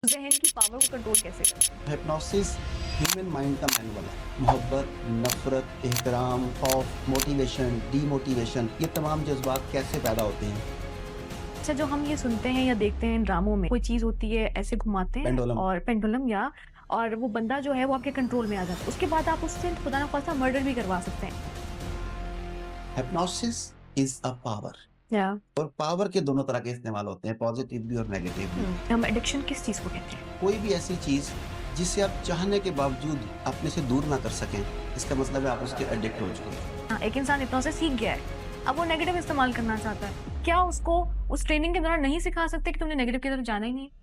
ज़हन की पावर को कंट्रोल कैसे करें? हिप्नोसिस ह्यूमन माइंड का मैनुअल है। मोहब्बत, नफ़रत, एहतराम, खौफ, मोटिवेशन, डीमोटिवेशन, ये तमाम जज्बात कैसे पैदा होते हैं? अच्छा, जो हम ये सुनते हैं या देखते हैं ड्रामों में, कोई चीज़ होती है, ऐसे घुमाते हैं पेंडुलम। और पेंडुलम या और वो बंदा जो है वो आपके कंट्रोल में आ जाता है। उसके बाद आप उससे खुदा ना ख़ास्ता मर्डर भी करवा सकते हैं। हिप्नोसिस इज़ अ पावर या और पावर के दोनों तरह के इस्तेमाल होते हैं, पॉजिटिव भी और नेगेटिव भी। हम एडिक्शन किस चीज़ को कहते हैं? कोई भी ऐसी चीज़ जिसे आप चाहने के बावजूद अपने से दूर ना कर सकें, इसका मतलब है आप उसके एडिक्ट हो चुके हैं। हाँ, एक इंसान हिप्नोसिस सीख गया है, अब वो नेगेटिव इस्तेमाल करना चाहता है। क्या उसको उस ट्रेनिंग के दौरान नहीं सिखा सकते कि तुमने नेगेटिव की तरफ जाना ही नहीं है?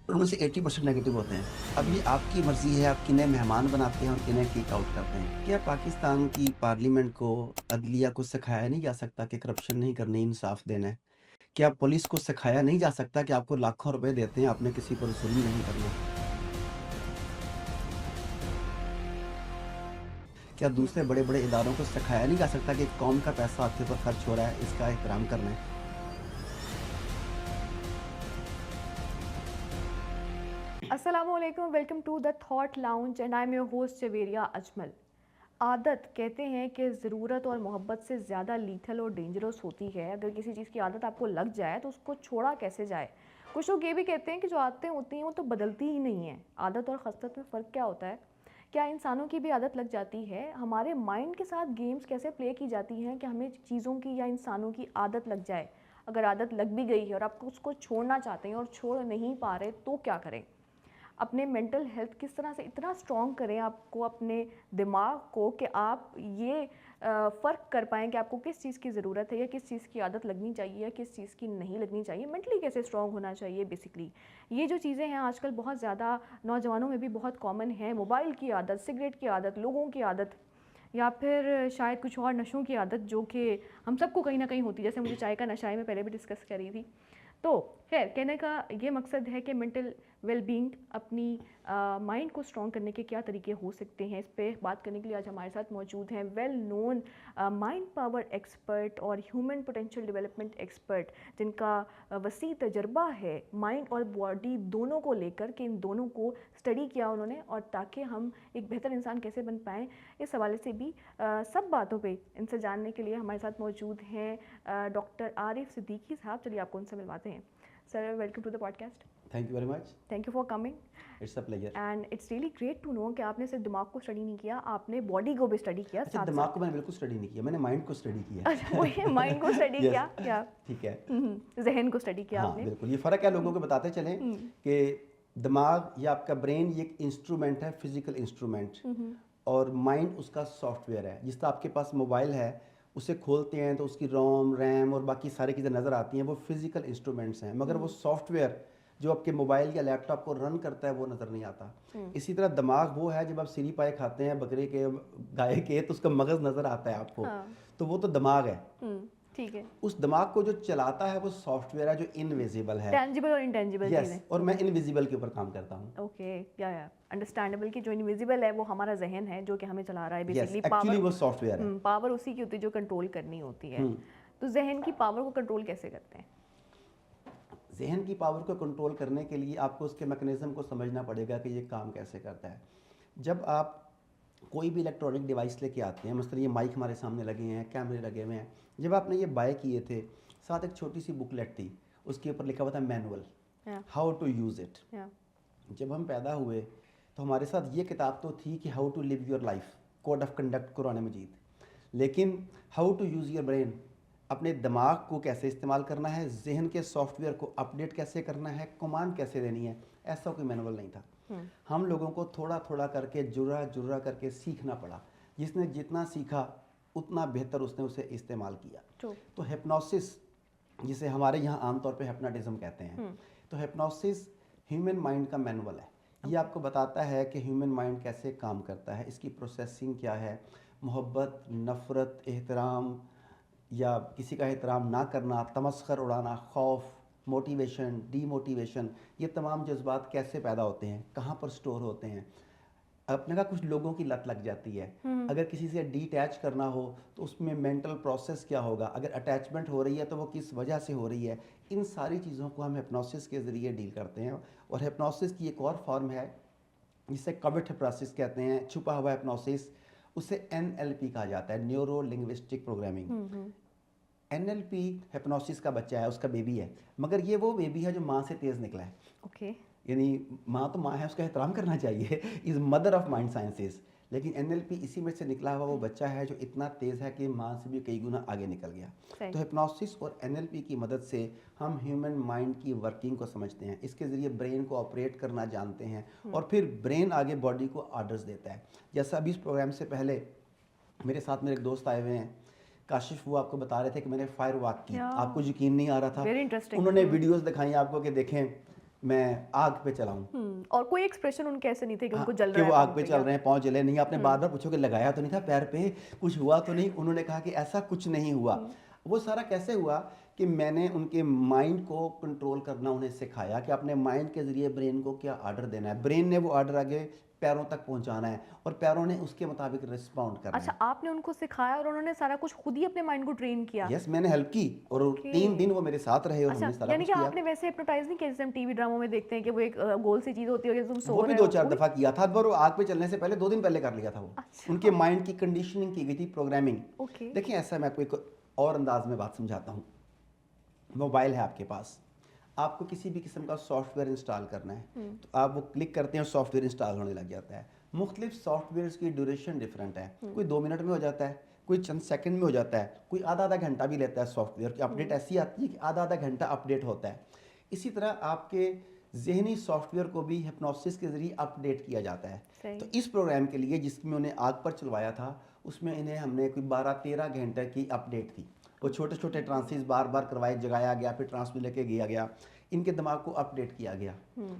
उनमें से 80% नेगेटिव होते हैं। अब ये आपकी मर्ज़ी है, आप किन्हें मेहमान बनाते हैं और किन्हें किक आउट करते हैं। क्या पाकिस्तान की पार्लियामेंट को, अदलिया को सिखाया नहीं जा सकता कि करप्शन नहीं करनी, इंसाफ देना है? क्या पुलिस को सिखाया नहीं जा सकता कि आपको लाखों रुपए देते हैं, आपने किसी पर जुल्म नहीं करना? क्या दूसरे बड़े-बड़े इदारों को सिखाया नहीं जा सकता कि कौम का पैसा आपके ऊपर खर्च हो रहा है, इसका एहतराम करना है? अस्सलामुअलैकुम, welcome to the Thought Lounge and I am your host Javeria Ajmal. आदत कहते हैं कि ज़रूरत और मोहब्बत से ज़्यादा लीथल और डेंजरस होती है। अगर किसी चीज़ की आदत आपको लग जाए तो उसको छोड़ा कैसे जाए। कुछ लोग ये भी कहते हैं कि जो आदतें होती हैं वो तो बदलती ही नहीं हैं। आदत और खसलत में फ़र्क क्या होता है? क्या इंसानों की भी आदत लग जाती है? हमारे माइंड के साथ गेम्स कैसे प्ले की जाती हैं कि हमें चीज़ों की या इंसानों की आदत लग जाए? अगर आदत लग भी गई है और आपको उसको छोड़ना चाहते हैं और छोड़ नहीं पा रहे तो क्या करें? अपने मेंटल हेल्थ किस तरह से इतना स्ट्रॉन्ग करें आपको अपने दिमाग को कि आप ये फ़र्क कर पाएँ कि आपको किस चीज़ की ज़रूरत है या किस चीज़ की आदत लगनी चाहिए या किस चीज़ की नहीं लगनी चाहिए। मेंटली कैसे स्ट्रॉन्ग होना चाहिए बेसिकली। ये जो चीज़ें हैं आजकल बहुत ज़्यादा नौजवानों में भी बहुत कॉमन है। मोबाइल की आदत, सिगरेट की आदत, लोगों की आदत या फिर शायद कुछ और नशों की आदत जो कि हम सबको कहीं ना कहीं होती है। जैसे मुझे चाय का नशा है, मैं पहले भी डिस्कस कर रही थी। तो खैर कहने का ये मकसद है कि मेंटल वेलबींग अपनी माइंड को स्ट्रॉन्ग करने के क्या तरीके हो सकते हैं। इस पे बात करने के लिए आज हमारे साथ मौजूद हैं well known mind power expert और ह्यूमन पोटेंशियल डेवलपमेंट एक्सपर्ट, जिनका वसी तजर्बा है माइंड और बॉडी दोनों को लेकर कि इन दोनों को स्टडी किया उन्होंने, और ताकि हम एक बेहतर इंसान कैसे बन पाएँ इस हवाले से भी सब बातों पे इनसे जानने के लिए हमारे साथ मौजूद हैं डॉक्टर आरिफ सिद्दीकी साहब। चलिए आपको उनसे मिलवाते हैं। Sir, welcome to the podcast. Thank you very much. Thank you for coming it's a pleasure. And it's really great to know कि आपने सिर्फ दिमाग को स्टडी नहीं किया, आपने बॉडी को भी स्टडी किया अच्छा, साथ दिमाग साथ। को मैंने बिल्कुल स्टडी नहीं किया, मैंने माइंड को स्टडी किया है। अच्छा, वही माइंड को स्टडी यस, किया या ठीक है। जहन को स्टडी किया हाँ, आपने। बिल्कुल, ये फ़र्क है, लोगों को बताते चलें कि दिमाग या आपका ब्रेन ये एक इंस्ट्रूमेंट है, फिज़िकल इंस्ट्रूमेंट, और माइंड उसका सॉफ्टवेयर है। जिस तरह आपके पास मोबाइल है, उसे खोलते हैं तो उसकी रोम, रैम और बाकी सारी चीज़ें नज़र आती हैं, वो फिज़िकल इंस्ट्रूमेंट्स हैं, मगर वो सॉफ्टवेयर जो आपके मोबाइल या लैपटॉप को रन करता है वो नज़र नहीं आता। इसी तरह दिमाग वो है, जब आप सीरी पाए खाते हैं बकरे के, गाय के, तो उसका मगज़ नज़र आता है आपको, हाँ। तो वो तो दिमाग है। ठीक है। उस दिमाग को जो चलाता है वो सॉफ्टवेयर है जो इनविजिबल है। टेंजिबल और इंटेंजिबल यस, चीज़ें। और मैं इनविजिबल के ऊपर काम करता हूँ। ओके, या अंडरस्टैंडेबल कि जो इनविजिबल है वो हमारा जहन है जो कि हमें चला रहा है यस, बेसिकली। एक्चुअली वो सॉफ्टवेयर है। पावर उसी की होती है जो कंट्रोल करनी होती है। हम्म। तो जहन की पावर को कंट्रोल कैसे करते हैं? जहन की पावर को कंट्रोल करने के लिए आपको उसके मैकेनिज्म को समझना पड़ेगा कि ये काम कैसे करता है। जब आप कोई भी इलेक्ट्रॉनिक डिवाइस लेके आते हैं, मसलन ये माइक हमारे सामने लगे हैं, कैमरे लगे हुए हैं, जब आपने ये बाय किए थे, साथ एक छोटी सी बुकलेट थी, उसके ऊपर लिखा हुआ था मैनुअल, या हाउ टू यूज़ इट। या जब हम पैदा हुए तो हमारे साथ ये किताब तो थी कि how to live your life, code of conduct Quran Majeed, लेकिन how to use your brain, अपने दिमाग को कैसे इस्तेमाल करना है, जहन के सॉफ्टवेयर को अपडेट कैसे करना है, कमांड कैसे देनी है, ऐसा कोई मैनुअल नहीं था। हम लोगों को थोड़ा थोड़ा करके, जुर्रा जुर्रा करके सीखना पड़ा। जिसने जितना सीखा उतना बेहतर उसने उसे इस्तेमाल किया। ट्रू। तो हिप्नोसिस, जिसे हमारे यहाँ आमतौर पे हिप्नोटिज्म कहते हैं, तो हिप्नोसिस ह्यूमन माइंड का मैनुअल है। ये आपको बताता है कि ह्यूमन माइंड कैसे काम करता है, इसकी प्रोसेसिंग क्या है, मोहब्बत, नफ़रत, एहतराम या किसी का एहतराम ना करना, तमस्खर उड़ाना, खौफ, मोटिवेशन, डीमोटिवेशन, ये तमाम जज्बात कैसे पैदा होते हैं, कहाँ पर स्टोर होते हैं। अपने का कुछ लोगों की लत लग जाती है, अगर किसी से डिटैच करना हो तो उसमें मेंटल प्रोसेस क्या होगा, अगर अटैचमेंट हो रही है तो वो किस वजह से हो रही है, इन सारी चीज़ों को हम हिप्नोसिस के ज़रिए डील करते हैं। और हिप्नोसिस की एक और फॉर्म है जिसे कवर्ट हिप्नोसिस कहते हैं, छुपा हुआ हिप्नोसिस, उसे NLP कहा जाता है, neuro linguistic programming. NLP hypnosis का बच्चा है, उसका बेबी है, मगर ये वो बेबी है जो माँ से तेज़ निकला है। ओके। यानी माँ तो माँ है, उसका एहतराम करना चाहिए, is mother of mind sciences, लेकिन NLP इसी में से निकला हुआ वो बच्चा है जो इतना तेज़ है कि माँ से भी कई गुना आगे निकल गया। सही। तो हिप्नोसिस और NLP की मदद से हम ह्यूमन माइंड की वर्किंग को समझते हैं, इसके ज़रिए ब्रेन को ऑपरेट करना जानते हैं, और फिर ब्रेन आगे बॉडी को ऑर्डर्स देता है। जैसा अभी इस प्रोग्राम से पहले मेरे साथ मेरे एक दोस्त आए हुए हैं, काशिफ, वो आपको बता रहे थे कि मैंने फायर वॉक की, आपको यकीन नहीं आ रहा था, वेरी इंटरेस्टिंग। उन्होंने वीडियोस दिखाई आपको कि देखें मैं आग पे चला हूँ। और कोई एक्सप्रेशन उनके ऐसे नहीं थे कि हाँ, उनको जल कि रहा वो है आग पाँव पे पे चल क्या? रहे हैं, पाँव जले नहीं, आपने बार बार पूछो कि लगाया तो नहीं था पैर पे, कुछ हुआ तो नहीं, उन्होंने कहा कि ऐसा कुछ नहीं हुआ। वो सारा कैसे हुआ कि मैंने उनके माइंड को कंट्रोल करना उन्हें सिखाया कि अपने माइंड के ज़रिए ब्रेन को क्या ऑर्डर देना है, ब्रेन ने वो ऑर्डर आगे पैरों तक पहुंचाना है और पैरों ने उसके मुताबिक रिस्पॉन्ड करना अच्छा, है। आपने उनको सिखाया और उन्होंने सारा कुछ खुद ही अपने माइंड को ट्रेन किया? यस, मैंने हेल्प की और ओके। 3 दिन वो मेरे साथ रहे और अच्छा, हमने सारा यानी कुछ कि किया। आपने वैसे हिप्नोटाइज नहीं किया जैसे हम टीवी ड्रामों में देखते हैं कि वो एक गोल सी चीज होती है और तुम सो वो भी रहे हो, 2-4 वो भी? दफ़ा किया था, पर वो आग पे चलने से पहले 2 दिन पहले कर लिया था वो। अच्छा। उनके माइंड की कंडीशनिंग की गई थी, प्रोग्रामिंग। ओके। देखिए ऐसा, मैं आपको एक और अंदाज में बात समझाता हूँ। मोबाइल है आपके पास, आपको किसी भी किस्म का सॉफ्टवेयर इंस्टॉल करना है, तो आप वो क्लिक करते हैं और सॉफ्टवेयर इंस्टॉल होने लग जाता है। मुख्तलिफ सॉफ्टवेयर की ड्यूरेशन डिफरेंट है, कोई 2 मिनट में हो जाता है, कोई चंद सेकंड में हो जाता है, कोई आधा आधा घंटा भी लेता है। सॉफ्टवेयर की अपडेट ऐसी आती है कि आधा आधा घंटा अपडेट होता है। इसी तरह आपके ज़हनी सॉफ्टवेयर को भी हिप्नोसिस के ज़रिए अपडेट किया जाता है। सही। तो इस प्रोग्राम के लिए जिसमें उन्हें आग पर चलवाया था, उसमें इन्हें हमने कोई 12-13 घंटे की अपडेट थी। वो छोटे छोटे ट्रांसिस बार बार करवाए, जगाया गया, फिर ट्रांस में लेके गया गया, इनके दिमाग को अपडेट किया गया।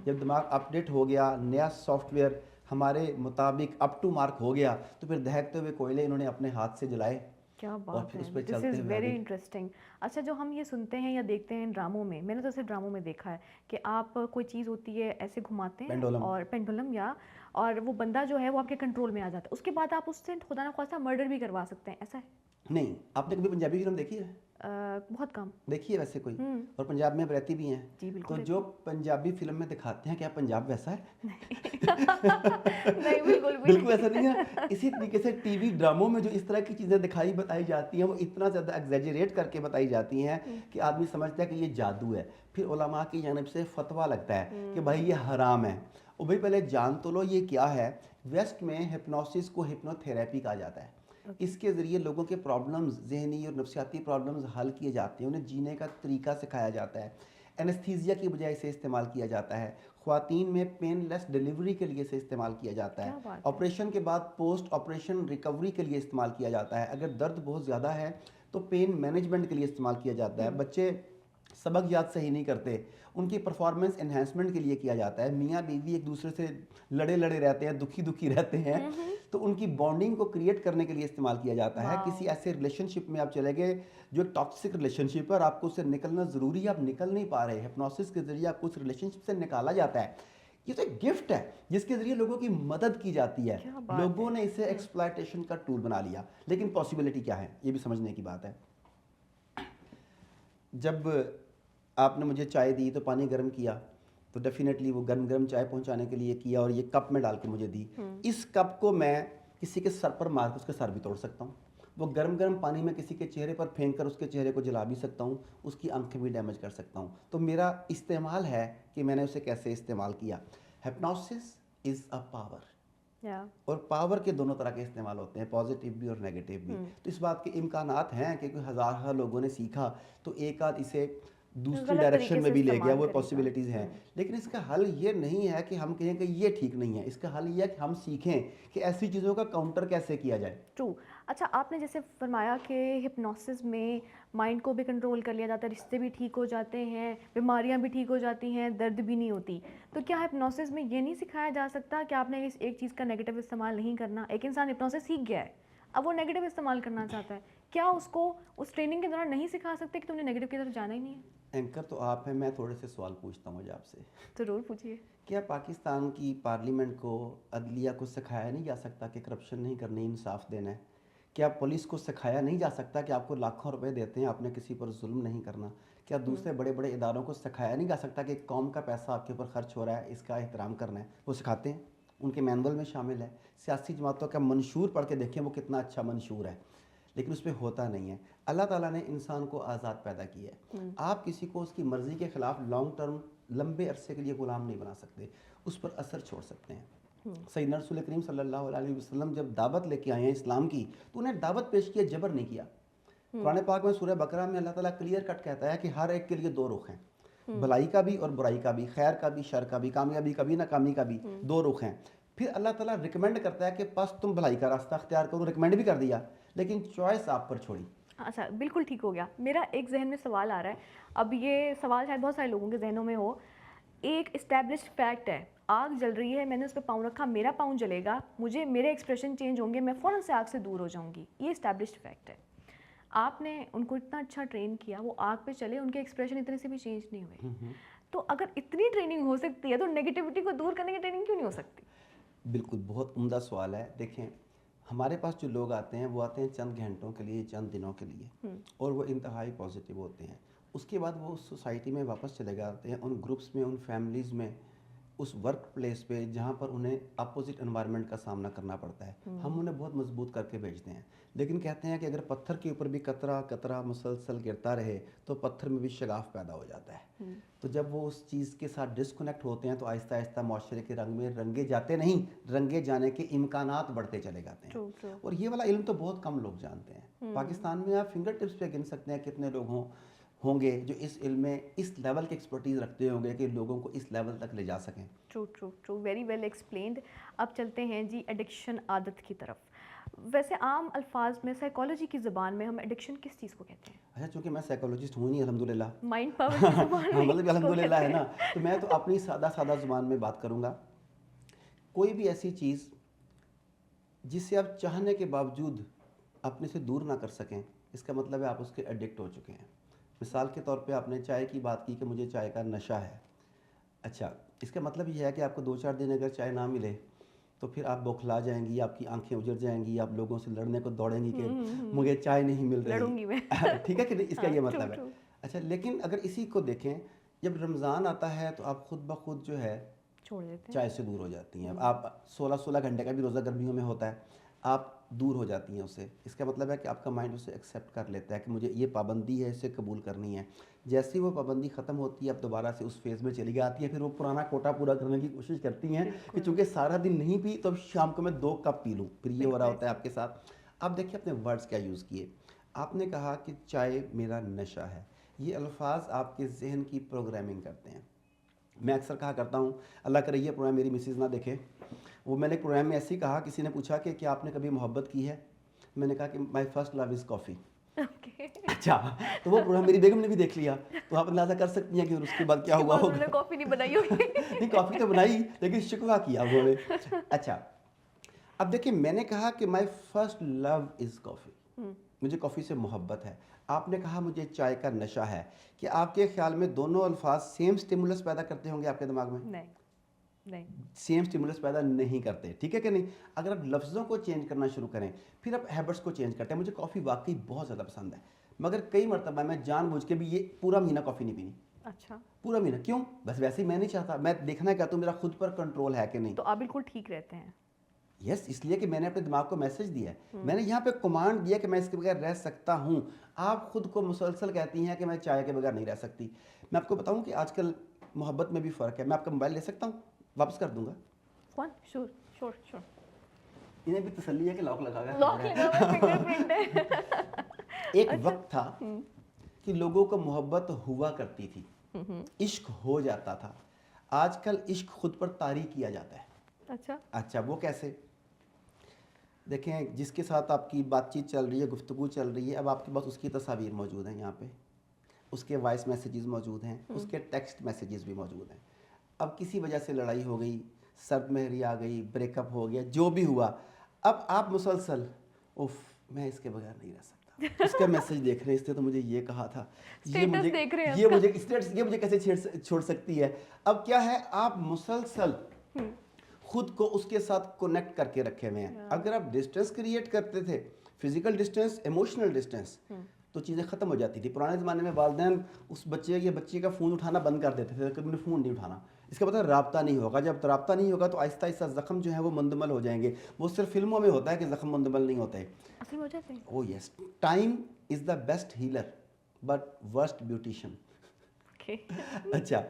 जब दिमाग अपडेट हो गया, नया सॉफ्टवेयर हमारे मुताबिक अप टू मार्क हो गया, तो फिर दहकते हुए कोयले इन्होंने अपने हाथ से जलाए क्या और बात फिर है, उस पर दिस चलते इज़ हुए वेरी आगे। इंटरेस्टिंग। अच्छा, जो हम ये सुनते हैं या देखते हैं ड्रामों में, मैंने तो सिर्फ ड्रामों में देखा है कि आप कोई चीज़ होती है ऐसे घुमाते हैं पेंडुलम। और पेंडुलम या, और वो बंदा जो है वो आपके कंट्रोल में आ जाता है, उसके बाद आप उससे खुदा ना खास्ता मर्डर भी करवा सकते हैं, ऐसा है? नहीं, आपने कभी पंजाबी फिल्म देखी है? बहुत कम। देखी है वैसे कोई? और पंजाब में आप रहती भी हैं, जी बिल्कुल तो रहती जो पंजाबी फिल्म में दिखाते हैं, क्या पंजाब वैसा है? नहीं, बिल्कुल भी बिल्कुल ऐसा नहीं। नहीं है। इसी तरीके से टीवी ड्रामों में जो इस तरह की चीज़ें दिखाई बताई जाती हैं, वो इतना ज़्यादा एग्जैजरेट करके बताई जाती हैं कि आदमी समझता है कि ये जादू है। फिर उलमा की जानिब से फतवा लगता है कि भाई ये हराम है। और भाई पहले जान तो लो ये क्या है। वेस्ट में हिप्नोसिस को हिप्नोथेरेपी कहा जाता है। इसके ज़रिए लोगों के प्रॉब्लम्स, ज़हनी और नफ्सियाती प्रॉब्लम्स हल किए जाते हैं, उन्हें जीने का तरीका सिखाया जाता है। एनेस्थीसिया की बजाय इसे इस्तेमाल किया जाता है। ख्वातीन में पेनलेस डिलीवरी के लिए इसे इस्तेमाल किया जाता क्या है। बात है। ऑपरेशन के बाद पोस्ट ऑपरेशन रिकवरी के लिए इस्तेमाल किया जाता है। अगर दर्द बहुत ज़्यादा है तो पेन मैनेजमेंट के लिए इस्तेमाल किया जाता है। बच्चे सबक याद सही नहीं करते, उनकी परफॉर्मेंस एनहेंसमेंट के लिए किया जाता है। मियाँ बीवी एक दूसरे से लड़े लड़े रहते हैं, दुखी दुखी रहते हैं, तो उनकी बॉन्डिंग को क्रिएट करने के लिए इस्तेमाल किया जाता है। किसी ऐसे रिलेशनशिप में आप चले गए जो एक टॉक्सिक रिलेशनशिप है और आपको उससे निकलना ज़रूरी है, आप निकल नहीं पा रहे, हिप्नोसिस के ज़रिए आपको उस रिलेशनशिप से निकाला जाता है। ये तो एक गिफ्ट है जिसके ज़रिए लोगों की मदद की जाती है। क्या बात लोगों ने इसे एक्सप्लॉयटेशन का टूल बना लिया, लेकिन पॉसिबिलिटी क्या है ये भी समझने की बात है। जब आपने मुझे चाय दी तो पानी गर्म किया, तो डेफिनेटली वो गर्म गर्म चाय पहुंचाने के लिए किया और ये कप में डाल के मुझे दी। इस कप को मैं किसी के सर पर मार कर उसके सर भी तोड़ सकता हूँ। वो गर्म गर्म पानी में किसी के चेहरे पर फेंक कर उसके चेहरे को जला भी सकता हूँ, उसकी आंखें भी डैमेज कर सकता हूँ। तो मेरा इस्तेमाल है कि मैंने उसे कैसे इस्तेमाल किया। हिप्नोसिस इज़ अ पावर, और पावर के दोनों तरह के इस्तेमाल होते हैं, पॉजिटिव भी और नेगेटिव भी। तो इस बात के इम्कानात हैं कि कोई हज़ार लोगों ने सीखा तो एक आध इसे दूसरी गलत डायरेक्शन तरीके में से भी ले गया, इस्तेमाल वो करेगा। पॉसिबिलिटीज़ हैं। लेकिन इसका हल ये नहीं है कि हम कहें कि ये ठीक नहीं है, इसका हल ये है कि हम सीखें कि ऐसी चीज़ों का काउंटर कैसे किया जाए। ट्रू। अच्छा, आपने जैसे फरमाया कि हिप्नोसिस में माइंड को भी कंट्रोल कर लिया जाता है, रिश्ते भी ठीक हो जाते हैं, बीमारियां भी ठीक हो जाती हैं, दर्द भी नहीं होती। तो क्या हिप्नोसिस में ये नहीं सिखाया जा सकता कि आपने इस एक चीज़ का नेगेटिव इस्तेमाल नहीं करना? एक इंसान हिप्नोसिस सीख गया है, अब वो नेगेटिव इस्तेमाल करना चाहता है, क्या उसको उस ट्रेनिंग के दौरान नहीं सिखा सकते कि तुमने नेगेटिव की तरफ जाना ही नहीं है? एंकर तो आप हैं, मैं थोड़े से सवाल पूछता हूँ आप से। ज़रूर पूछिए। क्या पाकिस्तान की पार्लियामेंट को, अदलिया को सिखाया नहीं जा सकता कि करप्शन नहीं करनी, इंसाफ देना है? क्या पुलिस को सिखाया नहीं जा सकता कि आपको लाखों रुपए देते हैं, आपने किसी पर जुल्म नहीं करना? क्या दूसरे बड़े बड़े इदारों को सिखाया नहीं जा सकता कि कौम का पैसा आपके ऊपर खर्च हो रहा है, इसका एहतराम करना है? वो सिखाते हैं, उनके मैनुअल में शामिल है। सियासी जमातों का मंशूर पढ़ के देखें, वो कितना अच्छा मंशूर है, लेकिन उस पर होता नहीं है। अल्लाह ताला ने इंसान को आज़ाद पैदा किया है। आप किसी को उसकी मर्ज़ी के ख़िलाफ़ लॉन्ग टर्म, लंबे अरसे के लिए ग़ुलाम नहीं बना सकते, उस पर असर छोड़ सकते हैं। सैयदना रसूल करीम सल्लल्लाहु अलैहि वसल्लम जब दावत लेके आए हैं इस्लाम की, तो उन्हें दावत पेश किया, जबर नहीं किया। कुरान पाक में सूरह बकरा में अल्लाह ताला क्लियर कट कहता है कि हर एक के लिए दो रुख हैं, भलाई का भी और बुराई का भी, खैर का भी, शर का भी, कामयाबी का भी, नाकामी का भी, दो रुख हैं। फिर अल्लाह ताला रिकमेंड करता है कि बस तुम भलाई का रास्ता अख्तियार करो, रिकमेंड भी कर दिया, लेकिन चॉइस आप पर छोड़ी। अच्छा, बिल्कुल ठीक हो गया। मेरा एक ज़हन में सवाल आ रहा है, अब ये सवाल शायद बहुत सारे लोगों के ज़हनों में हो। एक एस्टैब्लिश्ड फैक्ट है, आग जल रही है, मैंने उस पे पाँव रखा, मेरा पाँव जलेगा, मुझे मेरे एक्सप्रेशन चेंज होंगे, मैं फ़ौरन से आग से दूर हो जाऊंगी, ये एस्टैब्लिश्ड फैक्ट है। आपने उनको इतना अच्छा ट्रेन किया, वो आग पे चले, उनके एक्सप्रेशन इतने से भी चेंज नहीं हुए। तो अगर इतनी ट्रेनिंग हो सकती है तो नेगेटिविटी को दूर करने की ट्रेनिंग क्यों नहीं हो सकती? बिल्कुल, बहुत उम्दा सवाल है। देखें, हमारे पास जो लोग आते हैं वो आते हैं चंद घंटों के लिए, चंद दिनों के लिए, और वो इंतहाई पॉजिटिव होते हैं। उसके बाद वो उस सोसाइटी में वापस चले जाते हैं, उन ग्रुप्स में, उन फैमिलीज़ में, उस वर्क प्लेस पे जहाँ पर उन्हें अपोजिट एनवायरनमेंट का सामना करना पड़ता है। हम उन्हें बहुत मजबूत करके भेजते हैं, लेकिन कहते हैं कि अगर पत्थर के ऊपर भी कतरा कतरा मुसलसल गिरता रहे तो पत्थर में भी शगाफ पैदा हो जाता है। तो जब वो उस चीज़ के साथ डिस्कनेक्ट होते हैं तो आहिस्ता आहिस्ता माशरे के रंग में रंगे जाते नहीं, रंगे जाने के इम्कानात बढ़ते चले जाते हैं। True, true. और ये वाला इल्म तो बहुत कम लोग जानते हैं। पाकिस्तान में आप फिंगर टिप्स पे गिन सकते हैं कितने लोग होंगे जो इस इल्म में इस लेवल की एक्सपर्टीज़ रखते होंगे कि लोगों को इस लेवल तक ले जा सकें। True, true, true, very well explained. अब चलते हैं जी एडिक्शन, आदत की तरफ। वैसे आम अल्फाज में, साइकोलॉजी की ज़बान में हम एडिक्शन किस चीज़ को कहते हैं? अच्छा, चूँकि मैं साइकोलॉजिस्ट हूँ नहीं, अल्हम्दुलिल्लाह। माइंड पावर की ज़बान हाँ, में मतलब किसको अल्हम्दुलिल्लाह है कहते ना, हैं? तो मैं तो अपनी सादा ज़ुबान में बात करूँगा। कोई भी ऐसी चीज़ जिसे आप चाहने के बावजूद अपने से दूर ना कर सकें, इसका मतलब है आप उसके एडिक्ट हो चुके हैं। मिसाल के तौर पे आपने चाय की बात की कि मुझे चाय का नशा है। अच्छा, इसका मतलब ये है कि आपको 2-4 दिन अगर चाय ना मिले तो फिर आप बौखला जाएंगी, आपकी आंखें उजड़ जाएंगी, आप लोगों से लड़ने को दौड़ेंगी कि मुझे चाय नहीं मिल रही। लड़ूंगी मैं। ठीक है कि नहीं, इसका हाँ, ये ट्रू, मतलब है। ट्रू। अच्छा, लेकिन अगर इसी को देखें, जब रमज़ान आता है तो आप खुद ब खुद जो है छोड़ देते हैं। चाय से दूर हो जाती हैं। आप 16-16 घंटे का भी रोज़ा गर्मियों में होता है, आप दूर हो जाती हैं उससे। इसका मतलब है कि आपका माइंड उसे एक्सेप्ट कर लेता है कि मुझे ये पाबंदी है, इसे कबूल करनी है। जैसे ही वो पाबंदी ख़त्म होती है, आप दोबारा से उस फेज़ में चली जाती है, फिर वो पुराना कोटा पूरा करने की कोशिश करती हैं कि चूँकि सारा दिन नहीं पी तो अब शाम को मैं 2 कप पी लूँ। फिर ये हो रहा होता है आपके साथ। अब देखिए अपने वर्ड्स क्या यूज़ किए। आपने कहा कि चाय मेरा नशा है। ये अल्फाज आपके ज़हन की प्रोग्रामिंग करते हैं। मैं अक्सर कहा करता हूँ, अल्लाह करे ये प्रोग्राम मेरी मिसेज़ ना देखे, वो मैंने एक प्रोग्राम में ऐसे ही कहा, किसी ने पूछा कि क्या आपने कभी मोहब्बत की है? मैंने कहा कि my first love is coffee. Okay. अच्छा, तो वो प्रोग्राम मेरी बेगम ने भी देख लिया, तो आप अंदाज़ा कर सकती हैं कि उसके बाद क्या उसके हुआ बाद होगा। उन्होंने कॉफ़ी नहीं बनाई होगी। नहीं, कॉफ़ी तो बनाई, लेकिन शिकवा किया उन्होंने। अच्छा, अब देखिए मैंने कहा कि my first love is coffee, मुझे कॉफ़ी से मोहब्बत है। आपने कहा मुझे चाय का नशा है। कि आपके ख्याल में दोनों अल्फाज सेम स्टिमुलस पैदा करते होंगे आपके दिमाग में? नहीं, नहीं। सेम स्टिमुलस पैदा नहीं करते, ठीक है कि नहीं? अगर आप लफ्ज़ों को चेंज करना शुरू करें, फिर आप हैबिट्स को चेंज करते हैं। मुझे कॉफ़ी वाकई बहुत ज़्यादा पसंद है, मगर कई मरतबा मैं जानबूझ के भी ये पूरा महीना कॉफ़ी नहीं पीनी। अच्छा। पूरा महीना क्यों? बस वैसे ही मैं नहीं चाहता, मैं देखना चाहता हूँ मेरा खुद पर कंट्रोल है कि नहीं। तो आप बिल्कुल ठीक रहते हैं। यस, इसलिए कि मैंने अपने दिमाग को मैसेज दिया है, मैंने यहाँ पे कमांड दिया कि मैं इसके बगैर रह सकता हूँ। आप खुद को मुसलसल कहती हैं कि मैं चाय के बगैर नहीं रह सकती। मैं आपको बताऊँ कि आजकल मोहब्बत में भी फ़र्क है। मैं आपका मोबाइल ले सकता हूँ, वापस कर दूंगा। कौन? Sure, sure, sure. इन्हें भी तसल्ली है कि लॉक लगा हुआ है, लॉक लगा हुआ है, फिंगरप्रिंट है। एक अच्छा। वक्त था कि लोगों को मोहब्बत हुआ करती थी, इश्क हो जाता था। आजकल इश्क खुद पर तारी किया जाता है। अच्छा, वो कैसे? देखें, जिसके साथ आपकी बातचीत चल रही है, गुफ्तगू चल रही है, अब आपके पास उसकी तस्वीर मौजूद हैं, यहाँ पे उसके वॉइस मैसेजेस मौजूद हैं, उसके टेक्स्ट मैसेजेस भी मौजूद हैं। अब किसी वजह से लड़ाई हो गई, सर्द मेहरी आ गई, ब्रेकअप हो गया, जो भी हुआ, अब आप मुसलसल उफ मैं इसके बगैर नहीं रह सकता, اس کا میسج دیکھ رہے ہیں، اس نے تو مجھے یہ کہا تھا، اسٹیٹس دیکھ رہے ہیں یہ مجھے کیسے چھوڑ سکتی ہے. اب کیا ہے، آپ مسلسل خود کو اس کے ساتھ کنیکٹ کر کے رکھے ہوئے ہیں. اگر آپ ڈسٹینس کریٹ کرتے تھے، فزیکل ڈسٹینس، ایموشنل ڈسٹینس، تو چیزیں ختم ہو جاتی تھی. پرانے زمانے میں والدین اس بچے یا بچی کا فون اٹھانا بند کر دیتے تھے، کبھی فون نہیں اٹھانا. اس کا مطلب رابطہ نہیں ہوگا. جب رابطہ نہیں ہوگا تو آہستہ آہستہ زخم جو ہے وہ مندمل ہو جائیں گے. وہ صرف فلموں میں ہوتا ہے کہ زخم مندمل نہیں ہوتے. اصل میں ہو جاتے ہیں. Oh yes, time is the best healer but worst beautician. اچھا،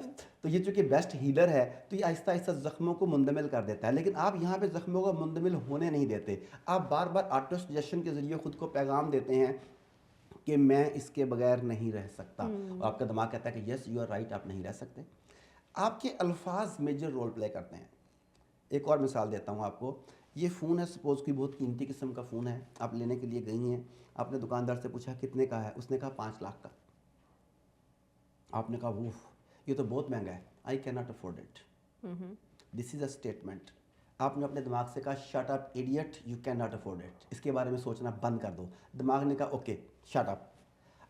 تو یہ چونکہ بیسٹ ہیلر ہے تو یہ آہستہ آہستہ زخموں کو مندمل کر دیتا ہے. لیکن آپ یہاں پہ زخموں کو مندمل ہونے نہیں دیتے. آپ بار بار آٹو سجیشن کے ذریعے خود کو پیغام دیتے ہیں کہ میں اس کے بغیر نہیں رہ سکتا. اور آپ کا دماغ کہتا ہے کہ یس یو آر رائٹ، آپ نہیں رہ سکتے. آپ کے الفاظ میجر رول پلے کرتے ہیں. ایک اور مثال دیتا ہوں آپ کو. یہ فون ہے، سپوز کوئی بہت قیمتی قسم کا فون ہے، آپ لینے کے لیے گئی ہیں. آپ نے دکاندار سے پوچھا کتنے کا ہے، اس نے کہا 5 لاکھ کا. آپ نے کہا ووف، یہ تو بہت مہنگا ہے، I can not afford it. This is a statement. آپ نے اپنے دماغ سے کہا shut up idiot, you can not afford it, اس کے بارے میں سوچنا بند کر دو. دماغ نے کہا اوکے شٹ اپ.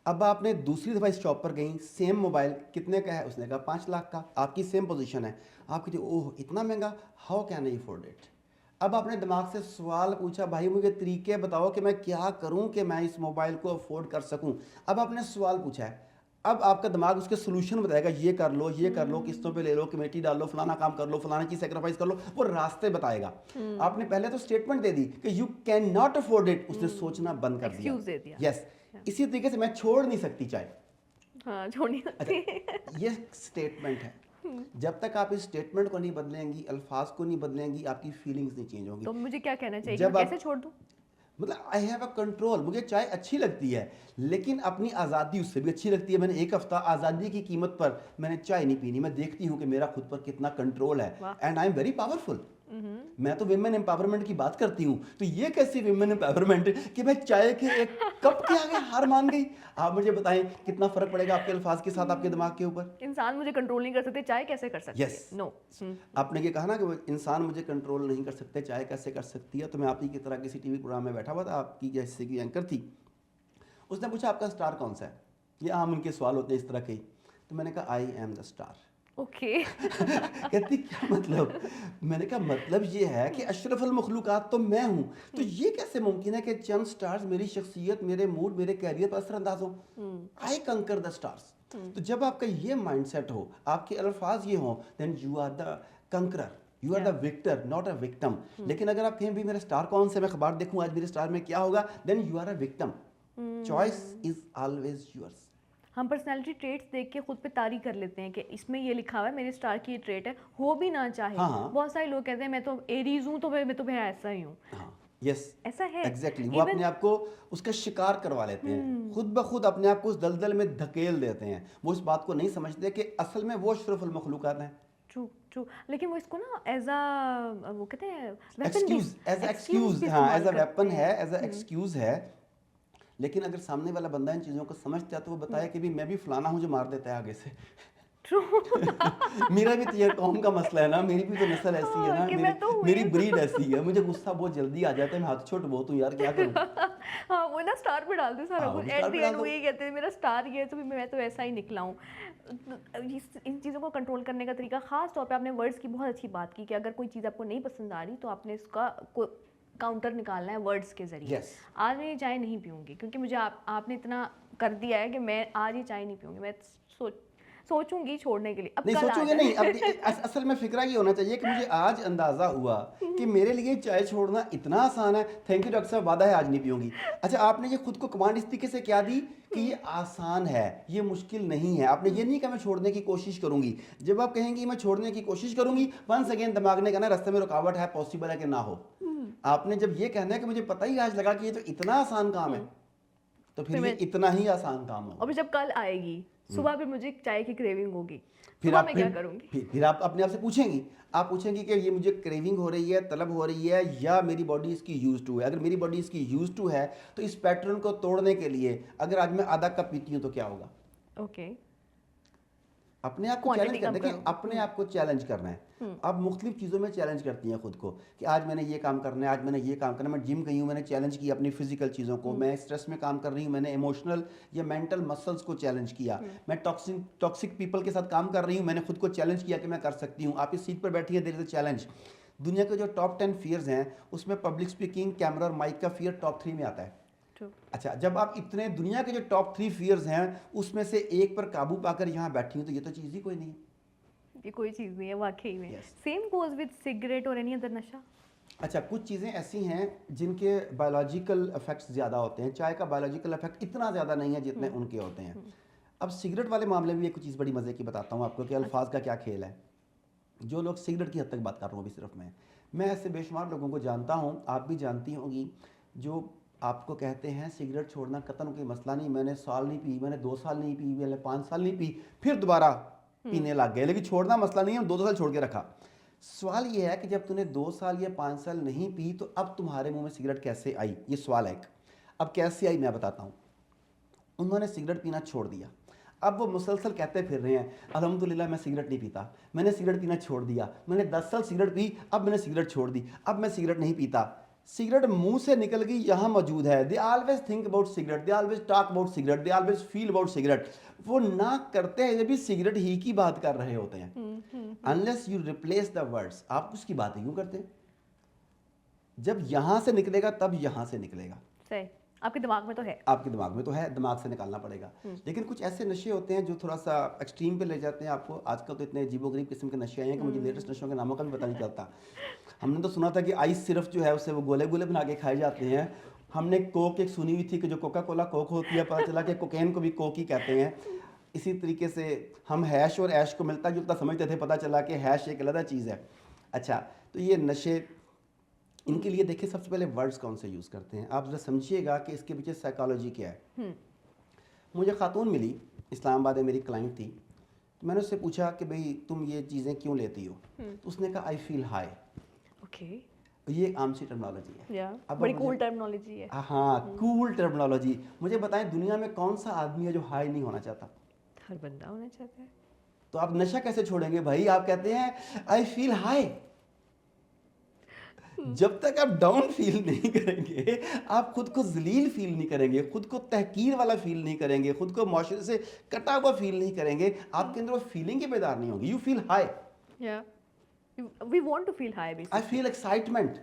اب آپ نے دوسری دفعہ اس شاپ پر گئیں، سیم موبائل کتنے کا ہے، اس نے کہا 5 لاکھ کا. آپ کی سیم پوزیشن ہے. آپ کہتے اوہ اتنا مہنگا، how can I afford it. اب آپ نے دماغ سے سوال پوچھا بھائی مجھے طریقے بتاؤ کہ میں کیا کروں کہ میں اس موبائل کو افورڈ کر سکوں. اب آپ نے سوال پوچھا ہے. اب آپ کا دماغ اس کے سولوشن بتائے گا، یہ کر لو، یہ کر لو، قسطوں پہ لے لو، کمیٹی ڈال لو، فلانا کام کر لو، فلانا چیز سیکریفائز کر لو. وہ راستے بتائے گا. آپ نے پہلے تو اسٹیٹمنٹ دے دی کہ you can not afford it, اس نے سوچنا بند کر دیا. یس، اسی طریقے سے میں چھوڑ نہیں سکتی چائے. ہاں چھوڑ نہیں سکتی. یہ اسٹیٹمنٹ ہے. جب تک آپ اس اسٹیٹمنٹ کو نہیں بدلیں گی، الفاظ کو نہیں بدلیں گی، آپ کی فیلنگز نہیں چینج ہوں گی. تو مجھے کیا کہنا چاہیے، میں کیسے چھوڑ دوں؟ مطلب آئی ہیو اے کنٹرول. مجھے چائے اچھی لگتی ہے لیکن اپنی آزادی اس سے بھی اچھی لگتی ہے. میں نے ایک ہفتہ آزادی کی قیمت پر میں نے چائے نہیں پینی. میں دیکھتی ہوں کہ میرا خود پر کتنا کنٹرول ہے. And I am very powerful. میں تو ویمن امپاورمنٹ کی بات کرتی ہوں. تو یہ کیسی ویمن امپاورمنٹ کہ میں چائے کے ایک کپ کے آگے ہار مان گئی. آپ مجھے بتائیں کتنا فرق پڑے گا آپ کے الفاظ کے ساتھ آپ کے دماغ کے اوپر. انسان مجھے کنٹرول نہیں کر سکتے، چائے کیسے کر سکتی ہے؟ نو. آپ نے یہ کہا نا کہ انسان مجھے کنٹرول نہیں کر سکتے، چائے کیسے کر سکتی ہے. تو میں آپ ہی کی طرح کسی ٹی وی پروگرام میں بیٹھا ہوا تھا، آپ کی جیسے کی اینکر تھی. اس نے پوچھا آپ کا اسٹار کون سا ہے. یہ عام ان کے سوال ہوتے ہیں اس طرح کے. تو میں نے کہا I am the star. Okay. کہتی کیا مطلب؟ میں نے کہا مطلب یہ ہے کہ اشرف المخلوقات تو میں ہوں. تو یہ کیسے ممکن ہے کہ چند سٹارز میری شخصیت، میرے موڈ، میرے کیریئر پر اثر انداز ہوں. آئی کنکر دا سٹارز. تو جب آپ کا یہ مائنڈ سیٹ ہو، آپ کے الفاظ یہ ہوں، then you are the conqueror, you are the victor not a victim. لیکن اگر آپ کہیں بھی میرا اسٹار کون سے، میں خبر دیکھوں آج میرے اسٹار میں کیا ہوگا، then you are a victim. Choice is always yours. ہم پرسنالٹی ٹریٹس دیکھ کے خود پہ طاری کر لیتے ہیں کہ اس میں یہ لکھا ہوا ہے میرے اسٹار کی یہ ٹریٹ ہے، ہو بھی نہ چاہے. بہت سارے لوگ کہتے ہیں میں تو ایریز ہوں تو میں تو ایسا ہی ہوں. یس ایسا ہے ایگزیکٹلی. وہ اپنے آپ کو اس کا شکار کروا لیتے ہیں، خود بخود اپنے آپ کو اس دلدل میں دھکیل دیتے ہیں. وہ اس بات کو نہیں سمجھتے کہ اصل میں وہ اشرف المخلوقات ہیں. ٹرو. لیکن وہ اس کو نا ایز اے وہ کہتے ہیں ایکسکیوز، ایز ایکسکیوز، ہاں ایز اے ویپن ہے، ایز اے ایکسکیوز ہے. لیکن اگر سامنے والا بندہ ان چیزوں کو سمجھتا ہے تو وہ بتایا کہ بھی میں بھی فلانا ہوں جو مار دیتا ہے آگے سے. میرا بھی تو یہ قوم کا مسئلہ ہے نا، میری بھی تو نسل ایسی ہے نا، میری بریڈ ایسی ہے. مجھے غصہ بہت جلدی آ جاتا ہے، میں ہاتھ چھوٹ بہت ہوں یار، کیا کروں. ہاں وہ نا اسٹار پہ ڈال دے سارا کچھ. ایٹ دی اینڈ وہ یہ کہتے ہیں میرا اسٹار یہ ہے تو میں تو ایسا ہی نکلا ہوں. ان چیزوں کو کنٹرول کرنے کا طریقہ، خاص طور پہ آپ نے ورڈس کی بہت اچھی بات کی کہ اگر کوئی چیز آپ کو نہیں پسند آ رہی تو آپ نے اس کا کاؤنٹر نکالنا ہے ورڈس کے ذریعے. آج میں یہ چائے نہیں پیوں گی کیونکہ مجھے آپ نے اتنا کر دیا ہے کہ میں آج یہ چائے نہیں پیوں گی. میں سوچوں گی چھوڑنے کے لیے. اب نہیں سوچوں گے نہیں. اب اصل میں فکرہ یہ ہونا چاہیے کہ مجھے آج اندازہ ہوا کہ میرے لیے چائے چھوڑنا اتنا آسان ہے. تھینک یو ڈاکٹر صاحب، وعدہ ہے آج نہیں پیوں گی. اچھا آپ نے یہ خود کو کمانڈ اس طریقے سے کیا دی کہ یہ آسان ہے، یہ مشکل نہیں ہے. آپ نے یہ نہیں کہا میں چھوڑنے کی کوشش کروں گی. جب آپ کہیں گی میں چھوڑنے کی کوشش کروں گی، ونس اگین دماغ نے کہنا راستے میں رکاوٹ ہے، پاسبل ہے کہ نہ ہو. آپ نے جب یہ کہنا ہے کہ مجھے پتہ ہی آج لگا کہ یہ تو اتنا آسان کام ہے، تو پھر یہ اتنا ہی آسان کام ہوگا. اور جب کل آئے گی صبح پھر مجھے چائے کی کریونگ ہوگی، صبح میں کیا کروں گی؟ پھر آپ اپنے آپ سے پوچھیں گی، آپ پوچھیں گی کہ یہ مجھے کریونگ ہو رہی ہے، طلب ہو رہی ہے، یا میری باڈی اس کی یوز ٹو ہے. اگر میری باڈی اس کی یوز ٹو ہے تو اس پیٹرن کو توڑنے کے لیے اگر آج میں آدھا کپ پیتی ہوں تو کیا ہوگا. اوکے. اپنے آپ کو چیلنج کر دیکھیں, اپنے آپ کو چیلنج کرنا ہے. آپ مختلف چیزوں میں چیلنج کرتی ہیں خود کو کہ آج میں نے یہ کام کرنا ہے, آج میں نے یہ کام کرنا ہے. میں جم گئی ہوں, میں نے چیلنج کیا اپنی فزیکل چیزوں کو. میں اسٹریس میں کام کر رہی ہوں, میں نے ایموشنل یا مینٹل مسلس کو چیلنج کیا. میں ٹاکسک پیپل کے ساتھ کام کر رہی ہوں, میں نے خود کو چیلنج کیا کہ میں کر سکتی ہوں. آپ اس سیٹ پر بیٹھی ہیں, دیر از اے چیلنج. دنیا کے جو ٹاپ 10 فیئرز ہیں اس میں پبلک اسپیکنگ, کیمرہ اور مائک کا فیئر ٹاپ 3 میں آتا ہے. اچھا, جب آپ اتنے دنیا کے جو ٹاپ 3 فیئرز ہیں اس میں سے ایک پر قابو پا کر یہاں بیٹھی ہوں, تو یہ تو چیز ہی کوئی نہیں ہے. یہ کوئی چیز نہیں ہے واقعی میں. سیم گوز ود سگریٹ اور اینی ادر نشہ. اچھا, کچھ چیزیں ایسی ہیں جن کے بایولوجیکل افیکٹس زیادہ ہوتے ہیں. چائے کا بایولوجیکل افیکٹ اتنا زیادہ نہیں ہے جتنے ان کے ہوتے ہیں. اب سگریٹ والے معاملے میں ایک چیز بڑی مزے کی بتاتا ہوں آپ کو کہ الفاظ کا کیا کھیل ہے. جو لوگ سگریٹ کی حد تک بات کر رہا ہوں ابھی صرف میں ایسے بے شمار لوگوں کو جانتا ہوں, آپ بھی جانتی ہوں گی, جو آپ کو کہتے ہیں سگریٹ چھوڑنا قطن کوئی مسئلہ نہیں, میں نے سال نہیں پی, میں نے 2 سال نہیں پی, میں نے 5 سال نہیں پی, پھر دوبارہ پینے لگ گئے, لیکن چھوڑنا مسئلہ نہیں ہے, ہم 2 سال چھوڑ کے رکھا. سوال یہ ہے کہ جب تم نے 2 سال یا 5 سال نہیں پی تو اب تمہارے منہ میں سگریٹ کیسے آئی, یہ سوال ہے. اب کیسے آئی میں بتاتا ہوں. انہوں نے سگریٹ پینا چھوڑ دیا, اب وہ مسلسل کہتے پھر رہے ہیں الحمدللہ میں سگریٹ نہیں پیتا, میں نے سگریٹ پینا چھوڑ دیا, میں نے 10 سال سگریٹ پی, اب میں نے سگریٹ چھوڑ دی, اب میں سگریٹ نہیں پیتا. سگریٹ منہ سے نکل گئی, یہاں موجود ہے. They always think about cigarette, they always talk about cigarette, they always feel about cigarette. وہ نہ کرتے ہیں جب بھی سگریٹ ہی کی بات کر رہے ہوتے ہیں. Unless you replace the words, آپ اس کی بات ہی کیوں کرتے ہیں؟ جب یہاں سے نکلے گا تب یہاں سے نکلے گا. صحیح, آپ کے دماغ میں تو ہے, آپ کے دماغ میں تو ہے, دماغ سے نکالنا پڑے گا. لیکن کچھ ایسے نشے ہوتے ہیں جو تھوڑا سا ایکسٹریم پہ لے جاتے ہیں آپ کو. آج کل تو اتنے عجیب و غریب قسم کے نشے آئے ہیں کہ مجھے لیٹسٹ نشوں کے ناموں کا بھی پتہ نہیں چلتا. ہم نے تو سنا تھا کہ آئس صرف جو ہے اسے وہ گولے گولے بنا کے کھائے جاتے ہیں. ہم نے کوک ایک سنی ہوئی تھی کہ جو کوکا کولا کوک ہوتی ہے, پتہ چلا کہ کوکین کو بھی کوک ہی کہتے ہیں. اسی طریقے سے ہم ہیش اور ایش کو ملتا جلتا سمجھتے تھے, پتہ چلا کہ ہیش ایک علیحدہ چیز ہے. اچھا, تو یہ نشے, ان کے لیے دیکھیں سب سے پہلے ورڈز کون سے یوز کرتے ہیں. آپ ذرا سمجھیے گا کہ اس کے پیچھے سائیکالوجی کیا ہے. مجھے خاتون ملی, اسلام آباد میں میری کلائنٹ تھی. میں نے اس سے پوچھا کہ بھئی تم یہ چیزیں کیوں لیتی ہو, تو اس نے کہا آئی فیل ہائی. اوکے, یہ عام سی ٹرمنالوجی ہے, بڑی کول ٹرمنالوجی ہے. ہاں, کول ٹرمنالوجی. مجھے بتائیں دنیا میں کون سا آدمی ہے جو ہائی نہیں ہونا چاہتا؟ ہر بندہ ہونا چاہتا ہے. تو آپ نشہ کیسے چھوڑیں گے بھائی؟ آپ کہتے ہیں آئی فیل ہائی. جب تک آپ ڈاؤن فیل نہیں کریں گے, آپ خود کو ذلیل فیل نہیں کریں گے, خود کو تحقیر والا فیل نہیں کریں گے, خود کو معاشرے سے کٹا ہوا فیل نہیں کریں گے, آپ کے اندر وہ فیلنگ ہی بیدار نہیں ہوگی. You feel high. We want to feel high basically. I feel excitement.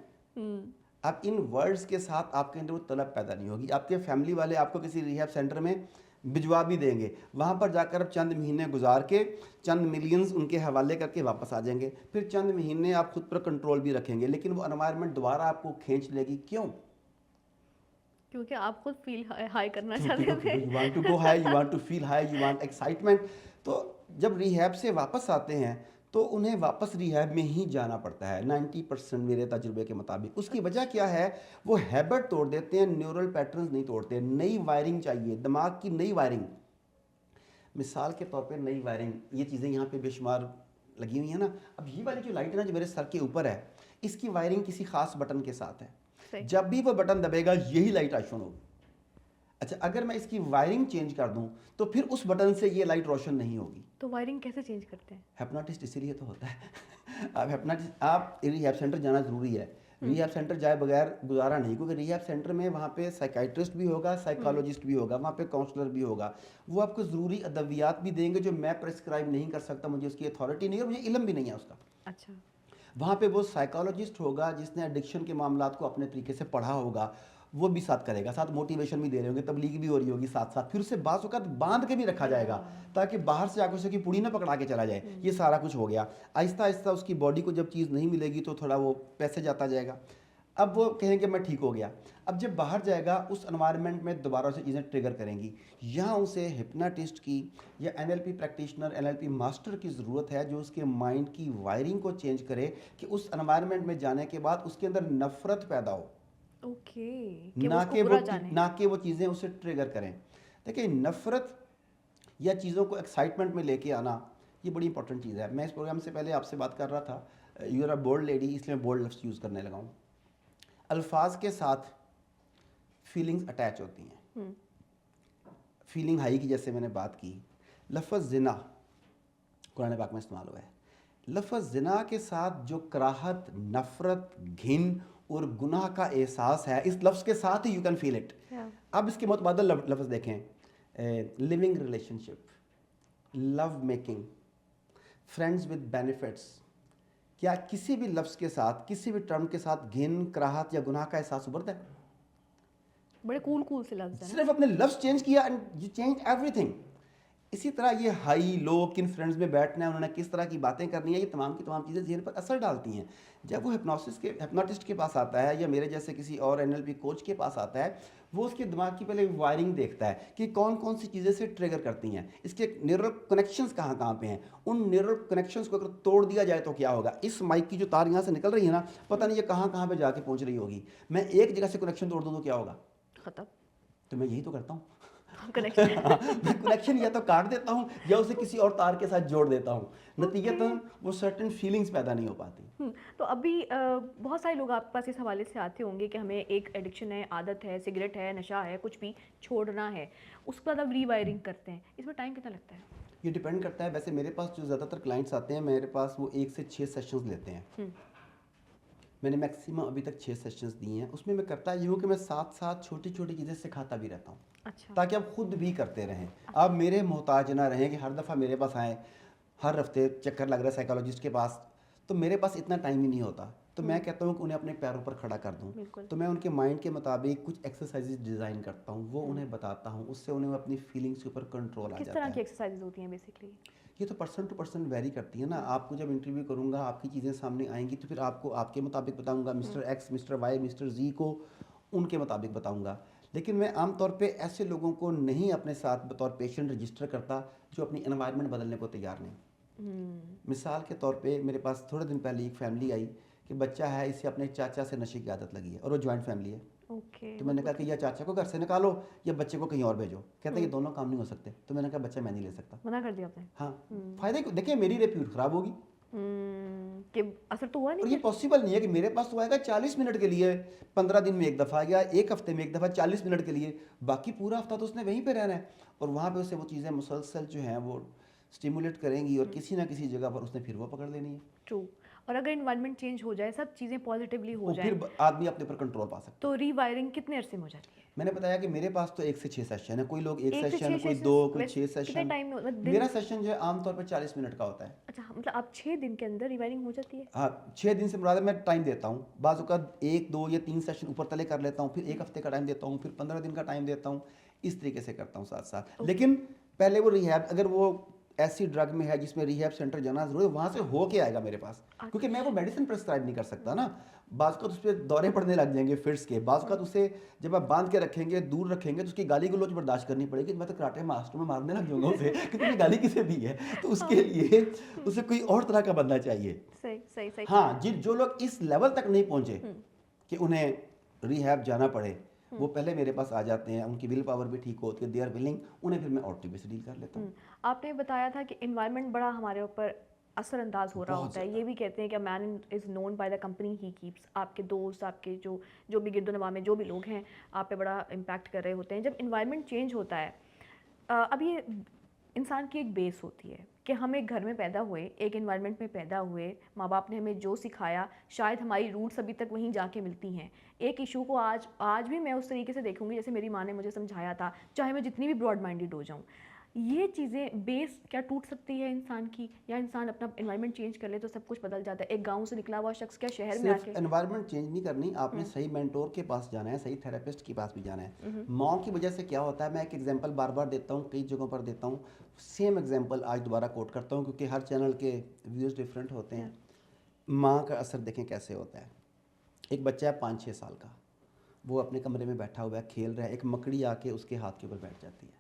اب ان ورڈز کے ساتھ آپ کے اندر وہ طلب پیدا نہیں ہوگی. آپ کے فیملی والے آپ کو کسی ریہیب سینٹر میں بھجوا بھی دیں گے, وہاں پر جا کر چند مہینے گزار کے چند ملینز ان کے حوالے کر کے واپس آ جائیں گے. پھر چند مہینے آپ خود پر کنٹرول بھی رکھیں گے, لیکن وہ انوائرمنٹ دوبارہ آپ کو کھینچ لے گی. کیوں؟ کیونکہ آپ خود فیل ہائی کرنا چاہتے تھے. You want to go high, you want to feel high, you want excitement. تو جب ریہیب سے واپس آتے ہیں تو انہیں واپس ریہیب میں ہی جانا پڑتا ہے 90% میرے تجربے کے مطابق. اس کی وجہ کیا ہے؟ وہ ہیبٹ توڑ دیتے ہیں, نیورل پیٹرنز نہیں توڑتے. نئی وائرنگ چاہیے, دماغ کی نئی وائرنگ. مثال کے طور پہ نئی وائرنگ, یہ چیزیں یہاں پہ بے شمار لگی ہوئی ہیں نا. اب یہ والی جو لائٹ ہے نا جو میرے سر کے اوپر ہے, اس کی وائرنگ کسی خاص بٹن کے ساتھ ہے. جب بھی وہ بٹن دبے گا یہی لائٹ روشن ہوگی. اچھا, اگر میں اس کی وائرنگ چینج کر دوں تو پھر اس بٹن سے یہ لائٹ روشن نہیں ہوگی. تو وائرنگ کیسے چینج کرتے ہیں؟ ہیپناٹسٹ اسی لیے تو ہوتا ہے. آپ ریہیب سینٹر جانا ضروری ہے. ریہیب سینٹر جائے بغیر گزارا نہیں, کیونکہ ریہیب سینٹر میں وہاں پہ سائیکائٹرسٹ بھی ہوگا, سائیکالوجسٹ بھی ہوگا, وہاں پہ کاؤنسلر بھی ہوگا. وہ آپ کو ضروری ادویات بھی دیں گے جو میں پرسکرائب نہیں کر سکتا, مجھے اس کی اتھارٹی نہیں ہے اور مجھے علم بھی نہیں ہے اس کا. اچھا, وہاں پہ وہ سائیکالوجسٹ ہوگا جس نے ایڈکشن کے معاملات کو اپنے طریقے سے پڑھا ہوگا, وہ بھی ساتھ کرے گا, ساتھ موٹیویشن بھی دے رہے ہوں گے, تبلیغ بھی ہو رہی ہوگی ساتھ ساتھ. پھر اسے بعض اوقات باندھ کے بھی رکھا جائے گا تاکہ باہر سے آ کے اسے کی پوڑی نہ پکڑا کے چلا جائے. یہ سارا کچھ ہو گیا. آہستہ آہستہ اس کی باڈی کو جب چیز نہیں ملے گی تو تھوڑا وہ پیسے جاتا جائے گا. اب وہ کہیں کہ میں ٹھیک ہو گیا. اب جب باہر جائے گا اس انوائرمنٹ میں دوبارہ سے چیزیں ٹریگر کریں گی. یہاں اسے ہپناٹسٹ کی یا NLP پریکٹیشنر, NLP ماسٹر کی ضرورت ہے جو اس کے مائنڈ کی وائرنگ کو چینج کرے کہ اس انوائرمنٹ میں جانے کے بعد اس کے اندر نفرت پیدا ہو. نہ کہ وہ چیزیں اسے ٹریگر کریں. دیکھیں, نفرت یا چیزوں کو ایکسائٹمنٹ میں لے کے آنا یہ بڑی امپورٹنٹ چیز ہے. میں اس پروگرام سے پہلے آپ سے بات کر رہا تھا, you are a bold lady, اس لیے میں بولڈ لفظ یوز کرنے لگا ہوں. الفاظ کے ساتھ فیلنگز اٹیچ ہوتی ہیں. فیلنگ ہائی کی جیسے میں نے بات کی, لفظ زنا कुरान पाक में इस्तेमाल हुआ है। लफ्ज़ ज़िना के साथ जो कराहत, नफ़रत, घिन और गुनाह का एहसास है, इस लफ्ज़ के साथ ही यू कैन फील इट। अब इसके मुतबादल लफ्ज़ देखें, living relationship, love making, friends with benefits. क्या किसी भी लफ्ज़ के साथ, किसी भी टर्म के साथ घिन, कराहत या गुनाह का एहसास उभरता है? बड़े कूल से लफ्ज़ हैं ना। सिर्फ अपने लफ्ज़ चेंज किया एंड यू चेंज एवरीथिंग। इसी तरह ये हाई लो, किन फ्रेंड्स में बैठना है, उन्होंने किस तरह की बातें करनी है, ये तमाम की तमाम चीज़ें ज़हन पर असर डालती हैं। जब वो हिप्नोटिस्ट के पास आता है या मेरे जैसे किसी और NLP कोच के पास आता है, वो उसके दिमाग की पहले वायरिंग देखता है कि कौन कौन सी चीज़ें से ट्रिगर करती हैं, इसके न्यूरल कनेक्शंस कहाँ कहाँ पे हैं। उन न्यूरल कनेक्शंस को अगर तोड़ दिया जाए तो क्या होगा? इस माइक की जो तार यहाँ से निकल रही है ना, पता नहीं ये कहाँ कहाँ पे जाके पहुँच रही होगी। मैं एक जगह से कनेक्शन तोड़ दूँ तो क्या होगा? खत्म। तो मैं यही तो करता हूँ। कनेक्शन। मैं कनेक्शन या तो काट देता हूँ या उसे किसी और तार के साथ जोड़ देता हूँ। नतीजतन वो सर्टेन फीलिंग्स पैदा नहीं हो पाती। तो अभी बहुत सारे लोग आपके पास इस हवाले से आते होंगे कि हमें एक एडिक्शन है, आदत है, सिगरेट है, नशा है, कुछ भी छोड़ना है, उसके बाद अब रीवायरिंग करते हैं। इसमें टाइम कितना लगता है? ये डिपेंड करता है। वैसे मेरे पास जो ज़्यादातर क्लाइंट्स आते हैं, मेरे पास वो 1 से 6 सेशंस लेते हैं। मैंने मैक्सिमम अभी तक 6 सेशंस दिए हैं। उसमें मैं करता ये हूँ कि मैं साथ साथ छोटी छोटी चीज़ें सिखाता भी रहता हूँ। अच्छा। ताकि आप खुद भी करते रहें। आप मेरे मोहताज ना रहें कि हर दफ़ा मेरे पास आएँ, हर हफ्ते चक्कर लग रहा है साइकोलॉजिस्ट के पास, तो मेरे पास इतना टाइम ही नहीं होता। तो मैं कहता हूँ कि उन्हें अपने पैरों पर खड़ा कर दूँ। तो मैं उनके माइंड के मुताबिक कुछ एक्सरसाइजेज डिज़ाइन करता हूँ, वो उन्हें बताता हूँ, उससे उन्हें अपनी फीलिंग्स के ऊपर कंट्रोल आ जाता है। किस तरह की एक्सरसाइजेज होती हैं बेसिकली? ये तो पर्सन टू पर्सन वेरी करती है ना। आपको जब इंटरव्यू करूँगा, आपकी चीज़ें सामने आएंगी, तो फिर आपको आपके मुताबिक बताऊँगा। Mister X, mister Y, mister G को उनके मुताबिक बताऊँगा। लेकिन मैं आमतौर पे ऐसे लोगों को नहीं अपने साथ बतौर पेशेंट रजिस्टर करता जो अपनी एनवायरनमेंट बदलने को तैयार नहीं। मिसाल के तौर पे मेरे पास थोड़े दिन पहले एक फैमिली आई कि बच्चा है, इसे अपने चाचा से नशे की आदत लगी है और वो जॉइंट फैमिली है। तो मैंने कहा कि या चाचा को घर से निकालो या बच्चे को कहीं और भेजो। कहते ये दोनों काम नहीं हो सकते। तो मैंने कहा बच्चा मैं नहीं ले सकता। मना कर दिया आपने? हाँ, फायदे देखिए, मेरी रेप्यूट खराब होगी कि असर तो हुआ नहीं। और ये पॉसिबल नहीं है कि मेरे पास तो आएगा 40 मिनट के लिए, 15 दिन में एक दफ़ा या एक हफ्ते में एक दफ़ा 40 मिनट के लिए, बाकी पूरा हफ्ता तो उसने वहीं पे रहना है। और वहाँ पे उसे वो चीज़ें मुसलसल जो हैं वो स्टिमुलेट करेंगी और किसी ना किसी जगह पर उसने फिर वो पकड़ लेनी है। ट्रू। और अगर इन्वायरमेंट चेंज हो जाए, सब चीज़ें पॉजिटिवली हो जाए, फिर आदमी अपने ऊपर कंट्रोल पा सकता है। तो रीवायरिंग कितने अरसे में हो जाती है? मैंने बताया कि मेरे पास तो 1 से 6 सेशन है। कोई लोग 1 1 से सेशन, 6 कोई सेशंस 2, कोई वैसे 6 कितने सेशन। टाइम में मेरा सेशन जो है आमतौर पर 40 मिनट का होता है। अच्छा, मतलब आप 6 दिन के अंदर रीवायरिंग हो जाती है? हाँ, 6 दिन से मुराद है, मैं टाइम देता हूँ। बाज़ औक़ात 1, 2 या 3 सेशन ऊपर तले कर लेता हूँ, फिर 1 हफ्ते का टाइम देता हूँ, फिर 15 दिन का टाइम देता हूँ। इस तरीके से करता हूँ साथ साथ। लेकिन पहले वो रिहैब, अगर वो ऐसी ड्रग में है जिसमें रिहैब सेंटर जाना ज़रूरी है, वहाँ से हो के आएगा मेरे पास। क्योंकि मैं वो मेडिसिन प्रेस्क्राइब नहीं कर सकता ना। बाज़ औक़ात उस पर दौरे पड़ने लग जाएंगे फिट्स के। बाज़ औक़ात उसे जब आप बांध के रखेंगे, दूर रखेंगे, तो उसकी गाली गलौज बर्दाश्त करनी पड़ेगी। मैं तो कराटे मास्टर में मारने लग जाऊँगा उसे कि तुम्हें गाली किसे दी है। तो उसके लिए उसे कोई और तरह का बंदा चाहिए। सही। हाँ, जो लोग इस लेवल तक नहीं पहुँचे कि उन्हें रिहैब जाना पड़े, वो पहले मेरे पास आ जाते हैं। उनकी विल पावर भी ठीक होती है, दे आर विलिंग, उन्हें फिर मैं OTP से डील कर लेता हूँ। आपने बताया था कि इन्वायरमेंट बड़ा हमारे ऊपर असरअंदाज हो रहा बहुत होता है। ये भी कहते हैं कि man is known by the company he keeps. आपके दोस्त, आपके जो भी गिरदोनवा में जो भी लोग हैं, आप पे बड़ा इम्पैक्ट कर रहे होते हैं। जब इन्वायरमेंट चेंज होता है, अब ये इंसान की एक बेस होती है कि हम एक घर में पैदा हुए, एक इन्वायरमेंट में पैदा हुए, माँ बाप ने हमें जो सिखाया, शायद हमारी रूट्स अभी तक वहीं जाके मिलती हैं। एक इशू को आज भी मैं उस तरीके से देखूंगी जैसे मेरी माँ ने मुझे समझाया था, चाहे मैं जितनी भी ब्रॉड माइंडेड हो जाऊँ। ये चीज़ें, बेस क्या टूट सकती है इंसान की, या इंसान अपना एनवायरनमेंट चेंज कर ले तो सब कुछ बदल जाता है? एक गांव से निकला हुआ शख्स क्या शहर में आके? सिर्फ एनवायरनमेंट चेंज नहीं करनी, आपने सही मेंटोर के पास जाना है, सही थेरेपिस्ट के पास भी जाना है। माँ की वजह से क्या होता है, मैं एक एग्जांपल बार बार देता हूँ, कई जगहों पर देता हूँ, सेम एग्जांपल आज दोबारा कोट करता हूँ क्योंकि हर चैनल के व्यूज़ डिफरेंट होते हैं। माँ का असर देखें कैसे होता है। एक बच्चा है 5-6 साल का, वो अपने कमरे में बैठा हुआ है, खेल रहा है, एक मकड़ी आके उसके हाथ के ऊपर बैठ जाती है।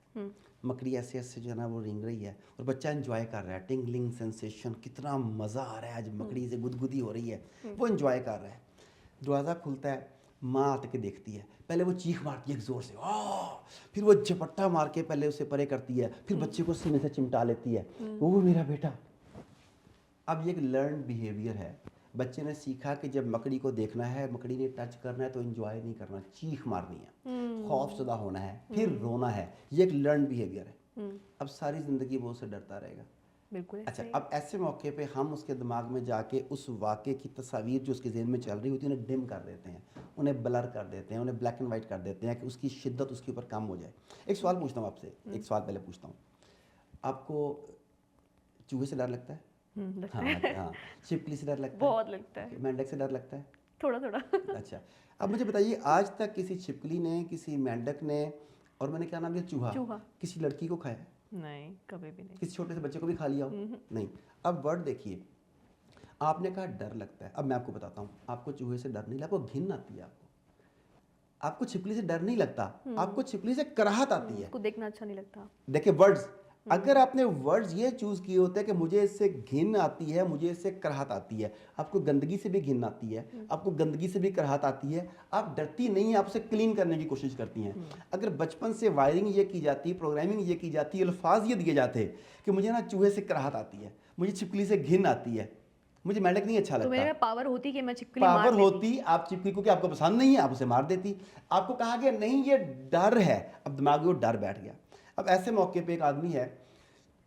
मकड़ी ऐसे ऐसे जो है ना वो रेंग रही है और बच्चा एंजॉय कर रहा है, टिंगलिंग सेंसेशन, कितना मज़ा आ रहा है, आज मकड़ी से गुदगुदी हो रही है, वो एंजॉय कर रहा है। दरवाज़ा खुलता है, माँ आते के देखती है, पहले वो चीख मारती है एक ज़ोर से, फिर वो झपट्टा मार के पहले उसे परे करती है, फिर बच्चे को सीने से चिमटा लेती है, वो मेरा बेटा। अब ये एक लर्न बिहेवियर है। बच्चे ने सीखा कि जब मकड़ी को देखना है, मकड़ी ने टच करना है तो एंजॉय नहीं करना, चीख मारनी है, खौफजदा होना है, फिर रोना है। ये एक लर्न बिहेवियर है। अब सारी ज़िंदगी वो उससे डरता रहेगा। बिल्कुल अच्छा, ऐसे ही। अब ऐसे मौके पे हम उसके दिमाग में जाके उस वाक़े की तस्वीर जो उसके ज़हन में चल रही होती है उन्हें डिम कर देते हैं, उन्हें ब्लर कर देते हैं, उन्हें ब्लैक एंड वाइट कर देते हैं कि उसकी शिद्दत उसके ऊपर कम हो जाए। एक सवाल पूछता हूँ आपसे, एक सवाल पहले पूछता हूँ, आपको चूहे से डर लगता है? लगता हाँ, है। हाँ। छिपकली से डर लगता है? बहुत लगता है। ओके, मेंढक से डर लगता है? थोड़ा थोड़ा। अच्छा, अब मुझे बताइए आज तक किसी छिपकली ने, किसी मेंढक ने और मैंने क्या नाम लिया, चूहा, चूहा। किसी लड़की को खाया है? नहीं, कभी भी नहीं। किसी छोटे से बच्चे को भी खा लिया हो? नहीं। अब वर्ड देखिए, आपने कहा डर लगता है, अब मैं आपको बताता हूँ, आपको चूहे से डर नहीं लगता, आपको घिन आती है। आपको छिपकली से डर नहीं लगता, आपको छिपकली से कराहत आती है। उसको देखना अच्छा नहीं लगता। देखिए वर्ड्स, अगर आपने वर्ड्स ये चूज किए होते हैं कि मुझे इससे घिन आती है, मुझे इससे कराहत आती है, आपको गंदगी से भी घिन आती है, आपको गंदगी से भी कराहत आती है, आप डरती नहीं है, आप उसे क्लीन करने की कोशिश करती हैं। अगर बचपन से वायरिंग ये की जाती, प्रोग्रामिंग ये की जाती, अल्फाज ये दिए जाते कि मुझे ना चूहे से कराहत आती है, मुझे छिपकली से घिन आती है, मुझे मेंढक नहीं अच्छा तो मेरे लगता, में पावर होती कि मैं छिपकली मार पावर लेती। होती, आप चिपकली को कि आपको पसंद नहीं है, आप उसे मार देती। आपको कहा गया नहीं ये डर है, अब दिमाग में वो डर बैठ गया। अब ऐसे मौके पे एक आदमी है,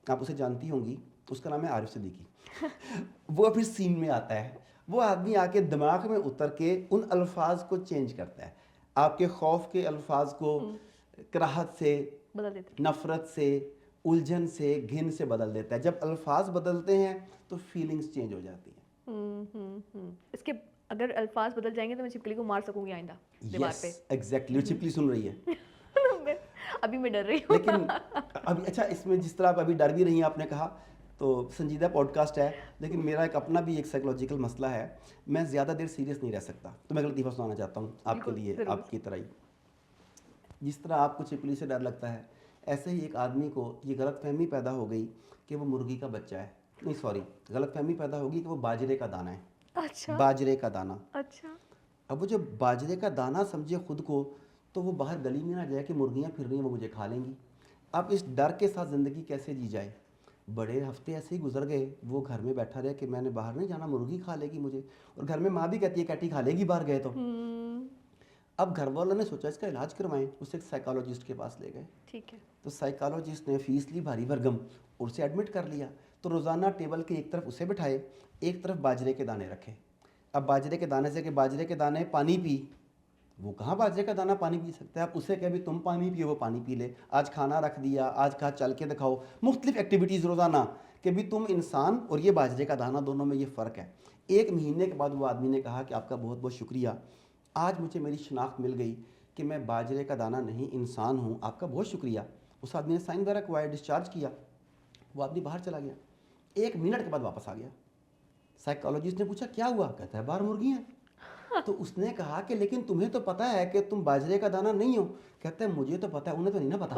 आप उसे जानती होंगी, उसका नाम है आरिफ सिद्दीकी। वो फिर सीन में आता है, वो आदमी आके दिमाग में उतर के उन अल्फाज को चेंज करता है, आपके खौफ के अल्फाज को कराहत से, बदल देते। नफरत से, उलझन से, घिन से बदल देता है। जब अल्फाज बदलते हैं तो फीलिंग्स चेंज हो जाती हैं। इसके अगर अल्फाज बदल जाएंगे तो मैं छिपकली को मार सकूंगी आइंदा दीवार पे। यस एग्जैक्टली, वो छिपकली सुन रही है। अभी मैं डर रही हूँ। लेकिन अभी अच्छा, इसमें जिस तरह आप अभी डर भी रही हैं, आपने कहा तो संजीदा पॉडकास्ट है, लेकिन मेरा एक अपना भी एक साइकोलॉजिकल मसला है, मैं ज़्यादा देर सीरियस नहीं रह सकता। तो मैं एक लतीफ़ा सुनाना चाहता हूँ आपके बिल्कुल, लिए, ज़रूर। आपकी तरह ही। जिस तरह आपको छिपकली से डर लगता है, ऐसे ही एक आदमी को ये गलतफहमी पैदा हो गई कि वो मुर्गी का बच्चा है, नहीं सॉरी, गलतफहमी पैदा होगी कि वो बाजरे का दाना है। अच्छा। बाजरे का दाना। अच्छा। अब वो जब बाजरे का दाना समझे खुद को, तो वो बाहर गली में ना जाए कि मुर्गियाँ फिर रही हैं वो मुझे खा लेंगी। अब इस डर के साथ ज़िंदगी कैसे जी जाए? बड़े हफ्ते ऐसे ही गुजर गए, वो घर में बैठा रहे कि मैंने बाहर नहीं जाना, मुर्गी खा लेगी मुझे, और घर में माँ भी कहती है कैटी खा लेगी बाहर गए तो। अब घर वालों ने सोचा इसका इलाज करवाएं, उसे एक साइकोलॉजिस्ट के पास ले गए। ठीक है। तो साइकोलॉजिस्ट ने फीस ली भारी भरगम और उसे एडमिट कर लिया। तो रोज़ाना टेबल के एक तरफ उसे बिठाए, एक तरफ बाजरे के दाने रखे। अब बाजरे के दाने से कि बाजरे के दाने पानी पी, वो कहाँ बाजरे का दाना पानी पी सकता है? आप उसे कह भी तुम पानी पियो, वो पानी पी ले। आज खाना रख दिया, आज कहा चल के दिखाओ, मुख्तलिफ एक्टिविटीज़ रोज़ाना कि भी तुम इंसान और ये बाजरे का दाना, दोनों में ये फ़र्क है। एक महीने के बाद वो आदमी ने कहा कि आपका बहुत बहुत शुक्रिया, आज मुझे मेरी शनाख्त मिल गई कि मैं बाजरे का दाना नहीं इंसान हूँ, आपका बहुत शुक्रिया। उस आदमी ने साइन वगैरह करवाया, डिस्चार्ज किया, वो आदमी बाहर चला गया। 1 मिनट के बाद वापस आ गया। साइकोलॉजिस्ट ने पूछा क्या हुआ? कहता है बाहर मुर्गी हैं। तो उसने कहा कि लेकिन तुम्हें तो पता है कि तुम बाजरे का दाना नहीं हो। कहता है मुझे तो पता है, उन्हें तो नहीं ना पता।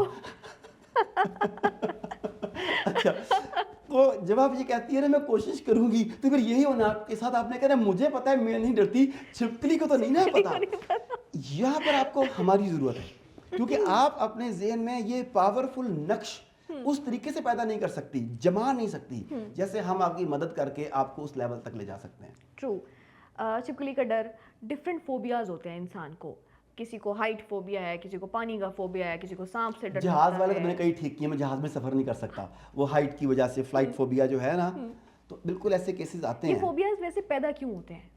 अच्छा, तो जब आप ये कहती है ना मैं कोशिश करूंगी, तो फिर यही होना आपके साथ। आपने कहा मुझे पता है, मैं नहीं डरती, छिपकली को तो नहीं ना पता। यहाँ पर आपको हमारी ज़रूरत है, क्योंकि आप अपने ज़हन में ये पावरफुल नक्श उस तरीके से पैदा नहीं कर सकती, जमा नहीं सकती, जैसे हम आपकी मदद करके आपको उस लेवल तक ले जा सकते हैं। ट्रू। छिपकली का डर, डिफरेंट फोबियाज होते हैं इंसान को। किसी को हाइट फोबिया है, किसी को पानी का फोबिया है, किसी को सांप से डर जहाज़ लगता वाले तो है। मैंने कई ठीक किए, मैं जहाज़ में सफ़र नहीं कर सकता, वो हाइट की वजह से, फ्लाइट फोबिया जो है ना, तो बिल्कुल ऐसे केसेस आते ये हैं। फोबियाज वैसे पैदा क्यों होते हैं?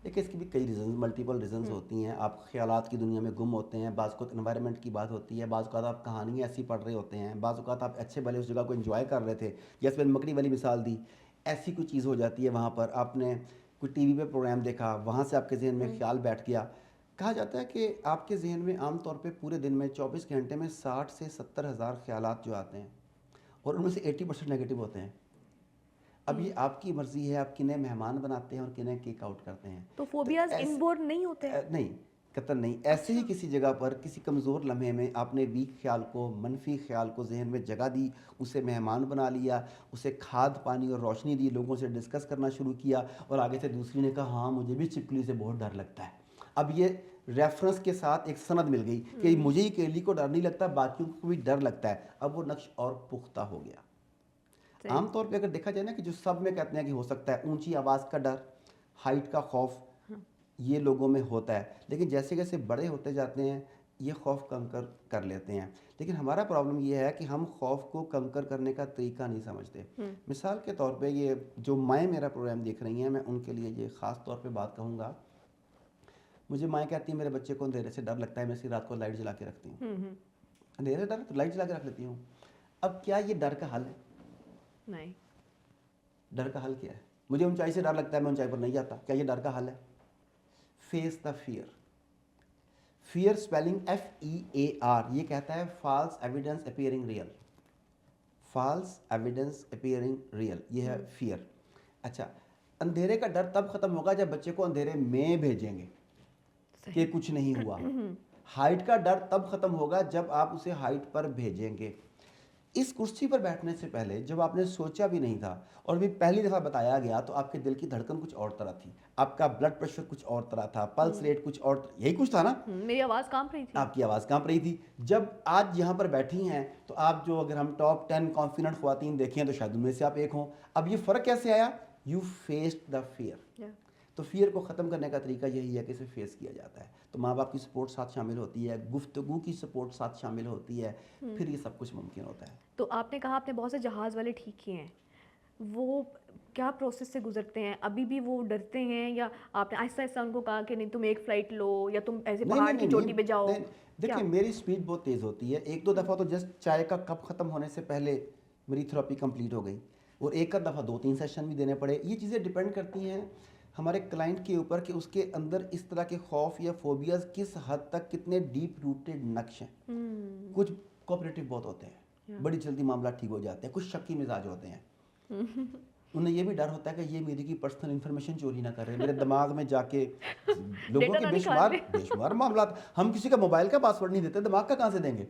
देखिए इसकी भी कई रीज़न, मल्टीपल रीजंस होती हैं। आप ख्यालात की दुनिया में गुम होते हैं, बाज़ को एनवायरनमेंट की बात होती है, बाज़ को आप कहानियाँ ऐसी पढ़ रहे होते हैं, बाज़ को आप अच्छे भले उस जगह को एंजॉय कर रहे थे, जैसे मैंने मकड़ी वाली मिसाल दी, ऐसी कोई चीज़ हो जाती है वहाँ पर। आपने कोई टीवी पे प्रोग्राम देखा, वहाँ से आपके जहन में ख्याल बैठ गया। कहा जाता है कि आपके जहन में आमतौर पर पूरे दिन में 24 घंटे में 60 से 70 हज़ार ख्यालात जो आते हैं, और उनमें से 80% नेगेटिव होते हैं। अब ये आपकी मर्जी है, आप किन्हें मेहमान बनाते हैं और किन्हें किक आउट करते हैं। तो फोबियाज इनबोर्न नहीं होते हैं? नहीं, कतई नहीं। ऐसे ही किसी जगह पर किसी कमज़ोर लम्हे में आपने वीक ख्याल को, मनफी ख्याल को जहन में जगह दी, उसे मेहमान बना लिया, उसे खाद पानी और रोशनी दी, लोगों से डिस्कस करना शुरू किया, और आगे से दूसरी ने कहा हाँ मुझे भी छिपकली से बहुत डर लगता है। अब ये रेफरेंस के साथ एक सनद मिल गई कि मुझे ही केली को डर नहीं लगता, बाकियों को भी डर लगता है। अब वो नक्श और पुख्ता हो गया। आमतौर पे अगर देखा जाए ना कि जो सब में कहते हैं कि हो सकता है, ऊंची आवाज़ का डर, हाइट का खौफ, ये लोगों में होता है। लेकिन जैसे जैसे बड़े होते जाते हैं, یہ خوف کنکر کر لیتے ہیں. لیکن ہمارا پرابلم یہ ہے کہ ہم خوف کو کنکر کرنے کا طریقہ نہیں سمجھتے. مثال کے طور پہ یہ جو مائیں میرا پروگرام دیکھ رہی ہیں، میں ان کے لیے یہ خاص طور پہ بات کہوں گا. مجھے مائیں کہتی ہیں میرے بچے کو اندھیرے سے ڈر لگتا ہے، میں اس کی رات کو لائٹ جلا کے رکھتی ہوں. اندھیرے سے ڈر تو لائٹ جلا کے رکھ لیتی ہوں. اب کیا یہ ڈر کا حل ہے؟ نہیں. ڈر کا حل کیا ہے؟ مجھے اونچائی سے ڈر لگتا ہے، میں اونچائی پر نہیں جاتا. کیا یہ ڈر کا حل ہے؟ Face the fear. Fear spelling FEAR، یہ کہتا ہے false evidence appearing real. False evidence appearing real, یہ ہے فیئر. اچھا، اندھیرے کا ڈر تب ختم ہوگا جب بچے کو اندھیرے میں بھیجیں گے کہ کچھ نہیں ہوا. ہائٹ کا ڈر تب ختم ہوگا جب آپ اسے ہائٹ پر بھیجیں گے. اس کرسی پر بیٹھنے سے پہلے جب آپ نے سوچا بھی نہیں تھا اور بھی پہلی دفعہ بتایا گیا تو آپ کے دل کی دھڑکن کچھ اور طرح تھی، آپ کا بلڈ پریشر کچھ اور طرح تھا، پلس ریٹ کچھ اور یہی کچھ تھا نا. میری آواز کانپ رہی تھی. آپ کی آواز کانپ رہی تھی. جب آج یہاں پر بیٹھی ہیں تو آپ جو اگر ہم ٹاپ 10 کانفیڈنٹ خواتین دیکھیں تو شاید ان میں سے آپ ایک ہوں. اب یہ فرق کیسے آیا؟ You faced the fear. تو فیئر کو ختم کرنے کا طریقہ یہی ہے کہ اسے فیس کیا جاتا ہے. تو ماں باپ کی سپورٹ ساتھ شامل ہوتی ہے، گفتگو کی سپورٹ ساتھ شامل ہوتی ہے، پھر یہ سب کچھ ممکن ہوتا ہے. تو آپ نے کہا آپ نے بہت سے جہاز والے ٹھیک کیے ہیں، وہ کیا پروسیس سے گزرتے ہیں؟ ابھی بھی وہ ڈرتے ہیں یا آپ نے آہستہ آہستہ ان کو کہا کہ نہیں تم ایک فلائٹ لو یا تم ایسے پہاڑ کی چوٹی پہ جاؤ؟ دیکھیں میری اسپیڈ بہت تیز ہوتی ہے. ایک دو دفعہ تو جسٹ چائے کا کپ ختم ہونے سے پہلے میری تھراپی کمپلیٹ ہو گئی، اور ایک دفعہ 2-3 سیشن بھی دینے پڑے. یہ چیزیں ڈپینڈ کرتی ہیں ہمارے کلائنٹ کے اوپر کہ اس کے اندر اس طرح کے خوف یا فوبیاز کس حد تک کتنے ڈیپ روٹڈ نقش ہیں. کچھ کوپریٹو بہت ہوتے ہیں، بڑی جلدی معاملات ٹھیک ہو جاتے ہیں. کچھ شکی مزاج ہوتے ہیں، انہیں یہ بھی ڈر ہوتا ہے کہ یہ میری کی پرسنل انفارمیشن چوری نہ کر رہے، میرے دماغ میں جا کے لوگوں کے بے شمار معاملات. ہم کسی کا موبائل کا پاسورڈ نہیں دیتے، دماغ کا کہاں سے دیں گے؟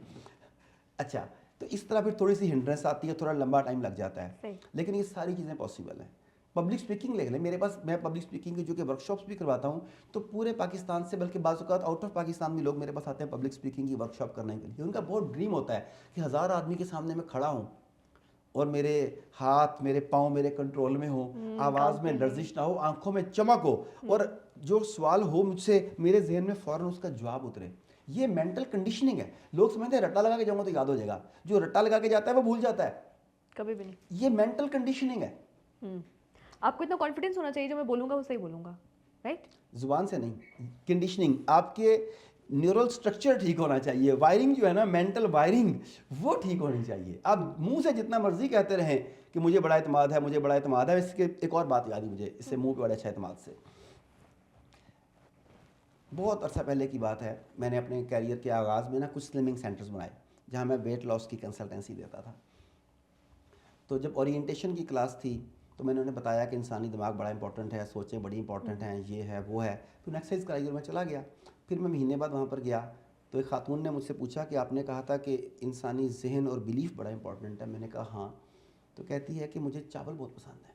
اچھا، تو اس طرح پھر تھوڑی سی ہنڈرنس آتی ہے، تھوڑا لمبا ٹائم لگ جاتا ہے. لیکن یہ ساری چیزیں پاسبل ہیں. پبلک اسپیکنگ لے لیں میرے پاس، میں پبلک اسپیکنگ کی جو کہ ورکشاپس بھی کرواتا ہوں، تو پورے پاکستان سے بلکہ بعض اوقات آؤٹ آف پاکستان بھی لوگ میرے پاس آتے ہیں پبلک اسپیکنگ کی ورکشاپ کرنے کے لیے. ان کا بہت ڈریم ہوتا ہے کہ 1000 آدمی کے سامنے میں کھڑا ہوں اور میرے ہاتھ میرے پاؤں میرے کنٹرول میں ہو، آواز میں لرزش نہ ہو، آنکھوں میں چمک ہو، اور جو سوال ہو مجھ سے میرے ذہن میں فوراً اس کا جواب اترے. یہ مینٹل کنڈیشننگ ہے. لوگ سمجھتے ہیں رٹا لگا کے جاؤں گا تو یاد ہو جائے گا، جو رٹا لگا کے جاتا ہے وہ بھول جاتا ہے کبھی بھی نہیں. یہ مینٹل کنڈیشننگ ہے. آپ کو اتنا کانفیڈنس ہونا چاہیے جو میں بولوں گا وہ صحیح بولوں گا، رائٹ؟ زبان سے نہیں، کنڈیشننگ. آپ کے نیورل سٹرکچر ٹھیک ہونا چاہیے، وائرنگ جو ہے نا، مینٹل وائرنگ وہ ٹھیک ہونی چاہیے. آپ منہ سے جتنا مرضی کہتے رہیں کہ مجھے بڑا اعتماد ہے، مجھے بڑا اعتماد ہے. اس کے ایک اور بات یاد ہے مجھے، اس سے منہ پہ بڑا اچھا اعتماد سے. بہت عرصہ پہلے کی بات ہے، میں نے اپنے کیریئر کے آغاز میں نا کچھ سلمنگ سینٹرز بنائے جہاں میں ویٹ لاس کی کنسلٹنسی دیتا تھا. تو جب اورینٹیشن کی کلاس تھی تو میں نے انہیں بتایا کہ انسانی دماغ بڑا امپورٹنٹ ہے، سوچیں بڑی امپورٹنٹ ہیں، یہ ہے وہ ہے. پھر ایکسرسائز کرائی اور میں چلا گیا. پھر میں مہینے بعد وہاں پر گیا تو ایک خاتون نے مجھ سے پوچھا کہ آپ نے کہا تھا کہ انسانی ذہن اور بلیف بڑا امپورٹنٹ ہے. میں نے کہا ہاں. تو کہتی ہے کہ مجھے چاول بہت پسند ہے،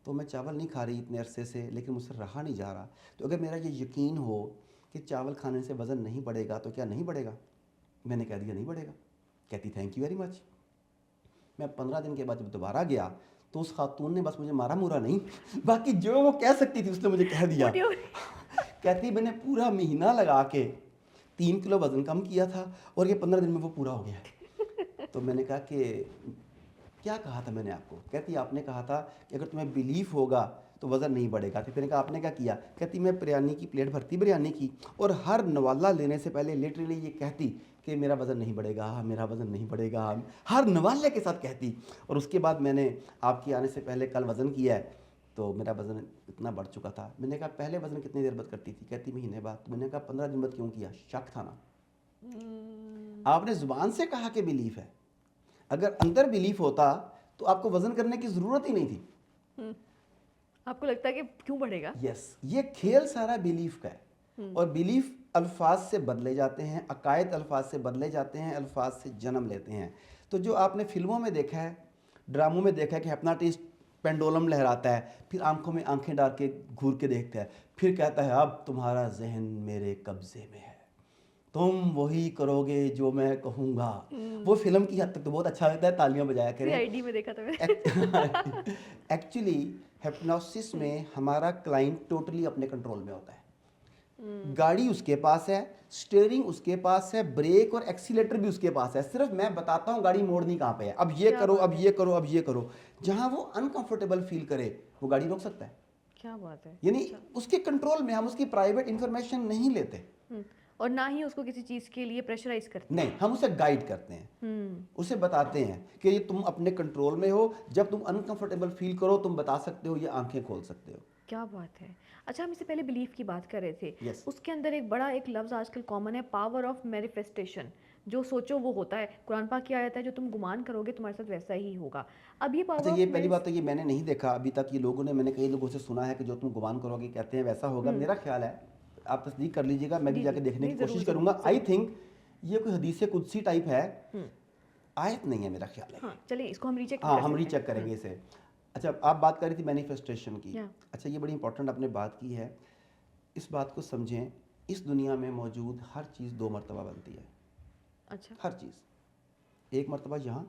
تو میں چاول نہیں کھا رہی اتنے عرصے سے، لیکن مجھ سے رہا نہیں جا رہا. تو اگر میرا یہ یقین ہو کہ چاول کھانے سے وزن نہیں بڑھے گا تو کیا نہیں بڑھے گا؟ میں نے کہہ دیا نہیں بڑھے گا. کہتی تھینک یو ویری مچ. میں 15 دن کے بعد جب دوبارہ گیا تو اس خاتون نے بس مجھے مارا مورا نہیں، باقی جو وہ کہہ سکتی تھی اس نے مجھے کہہ دیا. کہتی میں نے پورا مہینہ لگا کے 3 کلو وزن کم کیا تھا اور یہ 15 دن میں وہ پورا ہو گیا. تو میں نے کہا کہ کیا کہا تھا میں نے آپ کو؟ کہتی آپ نے کہا تھا کہ اگر تمہیں بلیف ہوگا تو وزن نہیں بڑھے گا. پھر نے کہا آپ نے کیا کیا؟ کہتی میں بریانی کی پلیٹ بھرتی بریانی کی اور ہر نوالا لینے سے پہلے لٹرلی یہ کہتی کہ میرا وزن نہیں بڑھے گا، میرا وزن نہیں بڑھے گا، ہر نوالے کے ساتھ کہتی. اور اس کے بعد میں نے آپ کے آنے سے پہلے کل وزن کیا ہے تو میرا وزن اتنا بڑھ چکا تھا. میں نے کہا پہلے وزن کتنی دیر بعد کرتی تھی؟ کہتی مہینے بعد. میں نے کہا 15 دن بعد کیوں کیا؟ شک تھا نا. آپ نے زبان سے کہا کہ بلیف ہے، اگر اندر بلیف ہوتا تو آپ کو وزن کرنے کی ضرورت ہی نہیں تھی. آپ کو لگتا ہے کہ کیوں بڑھے گا؟ یس، یہ کھیل سارا بلیف کا ہے. اور بلیف الفاظ سے بدلے جاتے ہیں، عقائد الفاظ سے بدلے جاتے ہیں، الفاظ سے جنم لیتے ہیں. تو جو آپ نے فلموں میں دیکھا ہے، ڈراموں میں دیکھا ہے کہ ہپناٹسٹ پینڈولم لہراتا ہے، پھر آنکھوں میں آنکھیں ڈال کے گھور کے دیکھتا ہے، پھر کہتا ہے اب تمہارا ذہن میرے قبضے میں ہے، تم وہی کرو گے جو میں کہوں گا. وہ فلم کی حد تک تو بہت اچھا لگتا ہے، تالیاں بجایا کریں. CID میں دیکھا تھا میں. ایکچولی ہپنوسس میں ہمارا کلائنٹ ٹوٹلی اپنے کنٹرول میں ہوتا ہے. گاڑی اس کے پاس ہے, اسٹیئرنگ اس کے پاس ہے, بریک اور ایکسیلیٹر بھی اس کے پاس ہے, صرف میں بتاتا ہوں گاڑی موڑنی کہاں پہ ہے, اب یہ کرو, اب یہ کرو, اب یہ کرو. جہاں وہ انکمفرٹیبل فیل کرے وہ گاڑی روک سکتا ہے. کیا بات ہے. یعنی اس کے کنٹرول میں, ہم اس کی پرائیویٹ انفارمیشن نہیں لیتے اور نہ ہی اس کو کسی چیز کے لیے پریشرائز کرتے نہیں, ہم اسے گائیڈ کرتے ہیں, اسے بتاتے ہیں کہ یہ تم اپنے کنٹرول میں ہو, جب تم انکمفرٹیبل فیل کرو تم بتا سکتے ہو, یہ آنکھیں کھول سکتے ہو. کیا بات ہے. اچھا ہم اس سے پہلے بلیف کی بات کر رہے تھے, Yes. اس کے اندر ایک بڑا ایک لفظ آج کل کامن ہے, پاور آف مینیفیسٹیشن. جو سوچو وہ ہوتا ہے, قرآن پاک کی آیت ہے جو تم گمان کرو گے تمہارے ساتھ ویسا ہی ہوگا. اب یہ اچھا, پاور یہ آف پہلی بات تو یہ میں نے نہیں دیکھا ابھی تک, یہ لوگوں نے, میں نے کئی لوگوں سے سنا ہے کہ جو تم گمان کرو گے کہتے ہیں ویسا ہوگا. میرا خیال ہے, آپ تصدیق کر لیجیے گا, میں بھی جا کے دیکھنے کی کوشش کروں گا. آئی تھنک یہ کوئی حدیث قدسی ٹائپ ہے, آیت نہیں ہے میرا خیال ہے. چلیے اس کو ہم ریچیک ہاں, ہم ریچیک کریں گے اسے. اچھا, آپ بات کر رہی تھی مینیفیسٹیشن کی. اچھا, یہ بڑی امپورٹنٹ آپ نے بات کی ہے. اس بات کو سمجھیں, اس دنیا میں موجود ہر چیز 2 مرتبہ بنتی ہے. اچھا, ہر چیز 1 مرتبہ یہاں,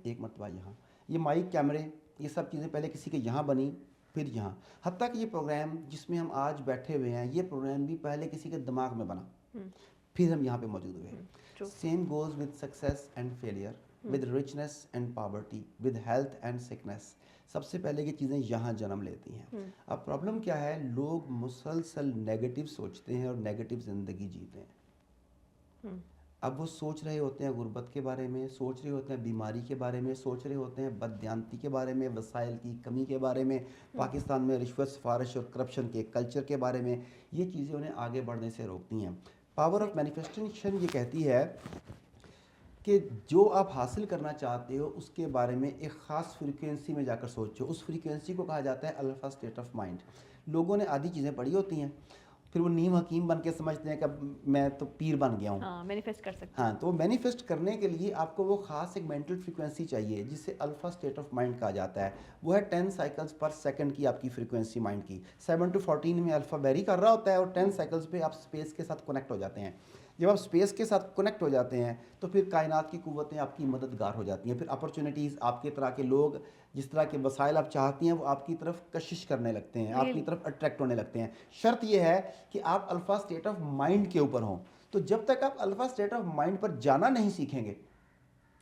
1 مرتبہ یہاں. یہ مائک, کیمرے, یہ سب چیزیں پہلے کسی کے یہاں بنی, پھر یہاں. حتیٰ کہ یہ پروگرام جس میں ہم آج بیٹھے ہوئے ہیں, یہ پروگرام بھی پہلے کسی کے دماغ میں بنا, پھر ہم یہاں پہ موجود ہوئے ہیں. Same goes with success and failure, with richness and poverty, with health and sickness. سب سے پہلے یہ چیزیں یہاں جنم لیتی ہیں. اب پرابلم کیا ہے, لوگ مسلسل نیگیٹو سوچتے ہیں اور نیگیٹو زندگی جیتے ہیں. اب وہ سوچ رہے ہوتے ہیں غربت کے بارے میں, سوچ رہے ہوتے ہیں بیماری کے بارے میں, سوچ رہے ہوتے ہیں بددیانتی کے بارے میں, وسائل کی کمی کے بارے میں, پاکستان میں رشوت سفارش اور کرپشن کے کلچر کے بارے میں. یہ چیزیں انہیں آگے بڑھنے سے روکتی ہیں. پاور آف مینیفیسٹیشن یہ کہتی ہے کہ جو آپ حاصل کرنا چاہتے ہو اس کے بارے میں ایک خاص فریکوینسی میں جا کر سوچو. اس فریکوینسی کو کہا جاتا ہے الفا اسٹیٹ آف مائنڈ. لوگوں نے آدھی چیزیں پڑھی ہوتی ہیں, پھر وہ نیم حکیم بن کے سمجھتے ہیں کہ میں تو پیر بن گیا ہوں, مینیفیسٹ کر سکتے. ہاں, تو مینیفیسٹ کرنے کے لیے آپ کو وہ خاص ایک مینٹل فریکوینسی چاہیے جسے الفا اسٹیٹ آف مائنڈ کہا جاتا ہے. وہ ہے 10 سائیکلز پر سیکنڈ کی آپ کی فریکوینسی مائنڈ کی. 7 to 14 میں الفا ویری کر رہا ہوتا ہے, اور 10 سائیکلز پہ آپ اسپیس کے ساتھ کنیکٹ ہو جاتے ہیں. جب آپ اسپیس کے ساتھ کنیکٹ ہو جاتے ہیں تو پھر کائنات کی قوتیں آپ کی مددگار ہو جاتی ہیں. پھر اپرچونیٹیز, آپ کے طرح کے لوگ, جس طرح کے وسائل آپ چاہتی ہیں وہ آپ کی طرف کشش کرنے لگتے ہیں, آپ کی طرف اٹریکٹ ہونے لگتے ہیں. شرط یہ ہے کہ آپ الفا اسٹیٹ آف مائنڈ کے اوپر ہوں. تو جب تک آپ الفا اسٹیٹ آف مائنڈ پر جانا نہیں سیکھیں گے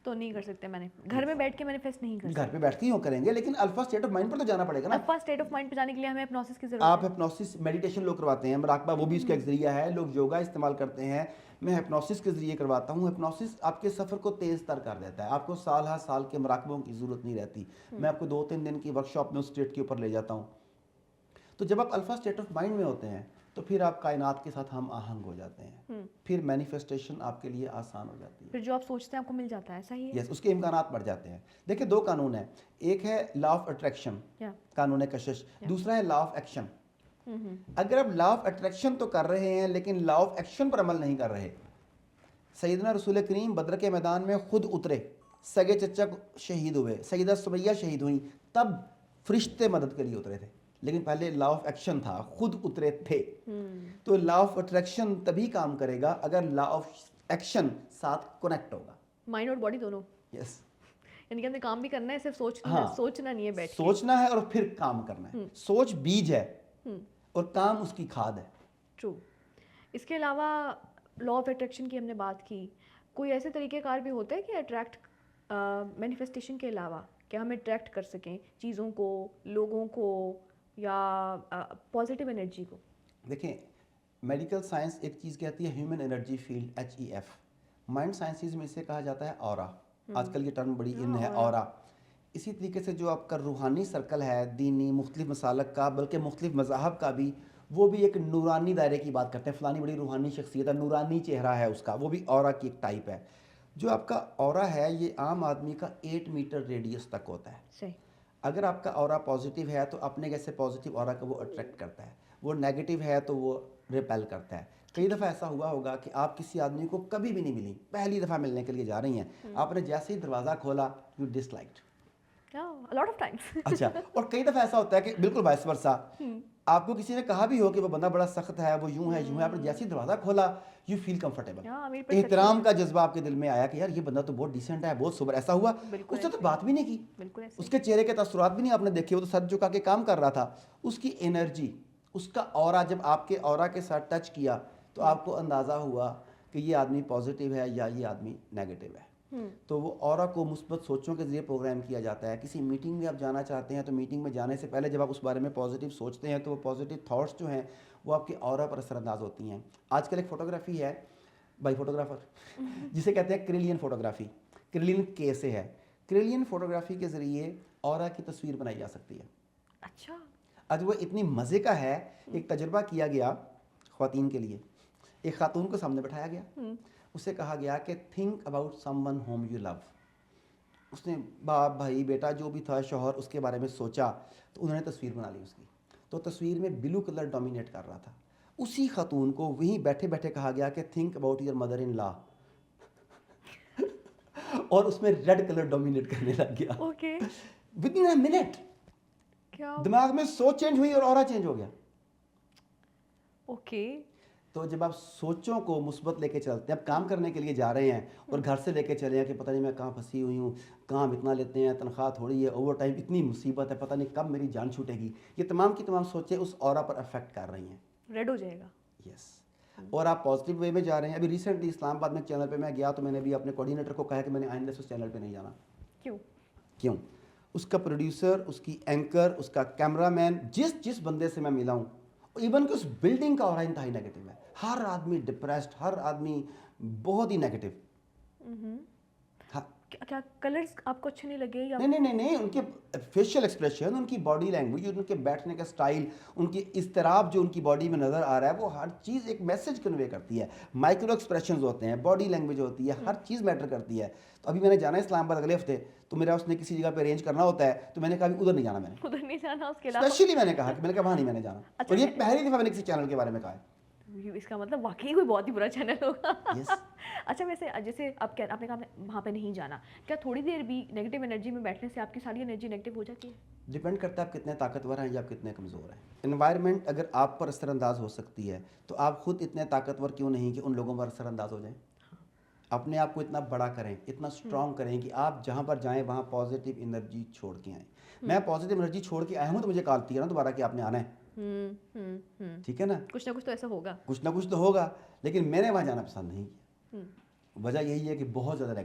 تو نہیں کر سکتے. میں نے گھر میں بیٹھ کے مینیفیسٹ نہیں کر سکتے. گھر پہ بیٹھ کے ہی کریں گے, لیکن الفا اسٹیٹ آف مائنڈ پر تو جانا پڑے گا نا. الفا اسٹیٹ آف مائنڈ پہ جانے کے لیے ہمیں ہپنوسس کی ضرورت آپ ہے. ہپنوسس میڈیٹیشن لوگ کرواتے ہیں, مراقبہ وہ بھی اس کا ایک ذریعہ ہے. لوگ یوگا استعمال کرتے ہیں, میں ہپنوسس کے ذریعے کرواتا ہوں. ہپنوسس آپ کے سفر کو تیز تر کر دیتا ہے. آپ کو سال ہر سال کے مراقبوں کی ضرورت نہیں رہتی. میں آپ کو 2-3 دن کی ورکشاپ میں اس اسٹیٹ کے اوپر لے جاتا ہوں. تو جب آپ الفا اسٹیٹ آف مائنڈ میں ہوتے ہیں تو پھر آپ کائنات کے ساتھ ہم آہنگ ہو جاتے ہیں. پھر مینیفیسٹیشن آپ کے لیے آسان ہو جاتی ہے. پھر جو آپ سوچتے ہیں آپ کو مل جاتا ہے. ایسا ہی ہے. یس, اس کے امکانات بڑھ جاتے ہیں. دیکھیں 2 قانون ہیں, ایک ہے لا آف اٹریکشن, قانون کشش, دوسرا ہے لا آف ایکشن. اگر آپ لا آف اٹریکشن تو کر رہے ہیں لیکن لا آف ایکشن پر عمل نہیں کر رہے. سیدنا رسول کریم بدر کے میدان میں خود اترے, سگے چچا شہید ہوئے, سیدہ سمیہ شہید ہوئیں, تب فرشتے مدد کے لیے اترے تھے. لیکن پہلے لا آف ایکشن تھا, خود اترے تھے. تو لا آف اٹریکشن تبھی کام کرے گا اگر لا آف ایکشن ساتھ کنیکٹ ہوگا. مائنڈ اور باڈی دونوں. یس, یعنی کہ ہم نے کام بھی کرنا ہے, صرف سوچنا نہیں ہے بیٹھ کے. سوچنا ہے اور پھر کام کرنا ہے. سوچ بیج ہے اور کام اس کی کھاد ہے. ٹرو. اس کے علاوہ لا آف اٹریکشن کی ہم نے بات کی, کوئی ایسے طریقہ کار بھی ہوتا ہے کہ اٹریکٹ مینیفیسٹیشن کے علاوہ کہ ہم اٹریکٹ کر سکیں چیزوں کو, لوگوں کو, یا پازیٹیو انرجی کو؟ دیکھیں, میڈیکل سائنس ایک چیز کہتی ہے human energy field, HEF. Mind sciences میں اسے کہا جاتا ہے اورا. آج کل یہ ٹرم بڑی ان ہے, اورا. اسی طریقے سے جو آپ کا روحانی سرکل ہے, دینی مختلف مسالک کا, بلکہ مختلف مذاہب کا بھی, وہ بھی ایک نورانی دائرے کی بات کرتے ہیں. فلانی بڑی روحانی شخصیت ہے, نورانی چہرہ ہے اس کا, وہ بھی اورا کی ایک ٹائپ ہے. جو آپ کا اورا ہے یہ عام آدمی کا 8 میٹر ریڈیس تک ہوتا ہے. صحیح. اگر آپ کا اورا پازیٹیو ہے تو اپنے جیسے پازیٹیو اورا کو وہ اٹریکٹ کرتا ہے, وہ نیگیٹو ہے تو وہ ریپیل کرتا ہے. کئی دفعہ ایسا ہوا ہوگا کہ آپ کسی آدمی کو کبھی بھی نہیں ملی, پہلی دفعہ ملنے کے لیے جا رہی ہیں, آپ نے جیسے ہی دروازہ کھولا you disliked. Lot of times. اچھا, اور کئی دفعہ ایسا ہوتا ہے کہ بالکل وائس ورسا, آپ کو کسی نے کہا بھی ہو کہ وہ بندہ بڑا سخت ہے, وہ یوں ہے یوں ہے, آپ نے جیسے ہی دروازہ کھولا یو فیل کمفرٹیبل. احترام کا جذبہ آپ کے دل میں آیا کہ یار یہ بندہ تو بہت ڈیسنٹ ہے, بہت سوبر. ایسا ہوا, اس سے تو بات بھی نہیں کی, اس کے چہرے کے تاثرات بھی نہیں آپ نے دیکھے, وہ تو سر جھکا کے کام کر رہا تھا. اس کی انرجی اس کا اورا جب آپ کے اورا کے ساتھ ٹچ کیا تو آپ کو اندازہ ہوا کہ یہ آدمی پازیٹیو ہے یا یہ آدمی نیگیٹو ہے. تو وہ اورا کو مثبت سوچوں کے ذریعے پروگرام کیا جاتا ہے. کسی میٹنگ میں آپ جانا چاہتے ہیں تو میٹنگ میں جانے سے پہلے جب آپ اس بارے میں پازیٹیو سوچتے ہیں تو وہ پازیٹیو تھاٹس جو ہیں وہ آپ کے اورا پر اثر انداز ہوتی ہیں. آج کل ایک فوٹوگرافی ہے بائی فوٹوگرافر جسے کہتے ہیں کرلین فوٹوگرافی. کرلین کے سے ہے. کرلین فوٹوگرافی کے ذریعے اورا کی تصویر بنائی جا سکتی ہے. اچھا. آج وہ اتنی مزے کا ہے. ایک تجربہ کیا گیا خواتین کے لیے. ایک خاتون کو سامنے بٹھایا گیا, اسے کہا گیا کہ think about someone whom you love. اس نے باپ بھائی بیٹا جو بھی تھا شوہر اس کے بارے میں سوچا تو انہوں نے تصویر بنا لی اس کی. تو تصویر میں بلو کلر ڈومینیٹ کر رہا تھا. اسی خاتون کو وہیں بیٹھے بیٹھے کہا گیا کہ تھنک اباؤٹ یور مدر ان لا اور اس میں ریڈ کلر ڈومینیٹ کرنے لگ گیا. Okay. With in a minute کیا دماغ میں سوچ چینج ہوئی اور اورا چینج ہو گیا. اوکے. تو جب آپ سوچوں کو مثبت لے کے چلتے ہیں, آپ کام کرنے کے لیے جا رہے ہیں اور گھر سے لے کے چلے ہیں کہ پتہ نہیں میں کہاں پھنسی ہوئی ہوں, کام اتنا لیتے ہیں, تنخواہ تھوڑی ہے, اوور ٹائم اتنی مصیبت ہے, پتہ نہیں کب میری جان چھوٹے گی, یہ تمام کی تمام سوچیں اس اورا پر افیکٹ کر رہی ہیں. ریڈ ہو جائے گا. یس. اور آپ پازیٹیو وے میں جا رہے ہیں. ابھی ریسنٹلی اسلام آباد میں ایک چینل پہ میں گیا تو میں نے بھی اپنے کوآرڈینیٹر کو کہا کہ میں نے آئندہ سے اس چینل پہ نہیں جانا. کیوں؟ اس کا پروڈیوسر, اس کی اینکر, اس کا کیمرہ مین, جس بندے سے میں ملا ہوں, ایون کہ اس بلڈنگ کا اورا انتہائی نیگیٹو ہے. ہر آدمی ڈپریسڈ, ہر آدمی بہت ہی نیگیٹو. کیا کلرز آپ کو اچھے نہیں لگے یا نہیں, ان کے فیشیل ایکسپریشن, ان کی باڈی لینگویج, ان کے بیٹھنے کا سٹائل, ان کی اضطراب جو ان کی باڈی میں نظر آ رہا ہے, وہ ہر چیز ایک میسج کنوے کرتی ہے. مائکرو ایکسپریشنز ہوتے ہیں, باڈی لینگویج ہوتی ہے, ہر چیز میٹر کرتی ہے. تو ابھی میں نے جانا ہے اسلام آباد اگلے ہفتے, تو میرا اس نے کسی جگہ پہ ارینج کرنا ہوتا ہے, تو میں نے کہا ادھر نہیں جانا. میں نے ادھر نہیں جانا. اس کے علاوہ اسپیشلی میں نے کہا کہ میں نے کہا وہاں نہیں میں نے جانا. اور یہ پہلی دفعہ میں نے کسی چینل کے بارے میں کہا ہے. اس کا مطلب واقعی کوئی بہت ہی برا چینل ہوگا. یس. اچھا ویسے جیسے آپ نے کہا وہاں پہ نہیں جانا, کیا تھوڑی دیر بھی نیگیٹو انرجی میں بیٹھنے سے آپ کی ساری انرجی نیگیٹو ہو جاتی ہے؟ ڈپینڈ کرتا ہے آپ کتنے طاقتور ہیں یا آپ کتنے کمزور ہیں. انوائرمنٹ اگر آپ پر اثر انداز ہو سکتی ہے تو آپ خود اتنے طاقتور کیوں نہیں کہ ان لوگوں پر اثر انداز ہو جائیں. اپنے آپ کو اتنا بڑا کریں, اتنا اسٹرانگ کریں کہ آپ جہاں پر جائیں وہاں پازیٹیو انرجی چھوڑ کے آئیں. میں پازیٹیو انرجی چھوڑ کے آیا ہوں تو مجھے کالتی ہے نا دوبارہ کہ آپ نے آنا ہے. ٹھیک ہے نا, کچھ نہ کچھ تو ایسا ہوگا, کچھ نہ کچھ تو ہوگا, لیکن میں نے وہاں جانا پسند نہیں کیا. وجہ یہی ہے کہ بہت زیادہ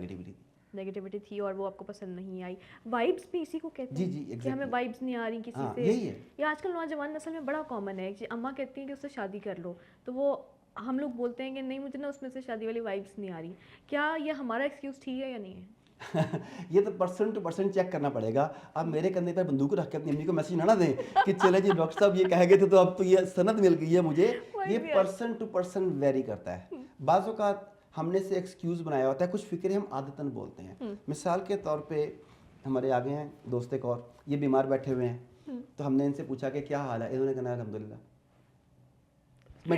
نیگیٹیوٹی تھی اور وہ آپ کو پسند نہیں آئی. وائبس بھی اسی کو کہتے ہیں کہ ہمیں وائبس نہیں آ رہی کسی سے. یہی ہے. یہ آج کل نوجوان نسل میں بڑا کامن ہے کہ اماں کہتی ہیں کہ اس سے شادی کر لو, تو وہ ہم لوگ بولتے ہیں کہ نہیں مجھے نا اس میں سے شادی والی وائبس نہیں آ رہی. کیا یہ ہمارا ایکسکیوز ٹھیک ہے یا نہیں ہے؟ یہ تو پرسن ٹو پرسن چیک کرنا پڑے گا. آپ میرے کندھے پر بندوق رکھ کے اپنی امی کو میسج نہ دیں کہ چلے جی ڈاکٹر صاحب یہ کہہ گئے تھے تو اب تو یہ سند مل گئی ہے مجھے. یہ پرسن ٹو پرسن ویری کرتا ہے. بعض اوقات ہم نے سے ایکسکیوز بنایا ہوتا ہے, کچھ فکریں ہم عادتاً بولتے ہیں. مثال کے طور پہ ہمارے آگے ہیں دوست ایک اور, یہ بیمار بیٹھے ہوئے ہیں, تو ہم نے ان سے پوچھا کہ کیا حال ہے, انہوں نے کہا الحمدللہ میں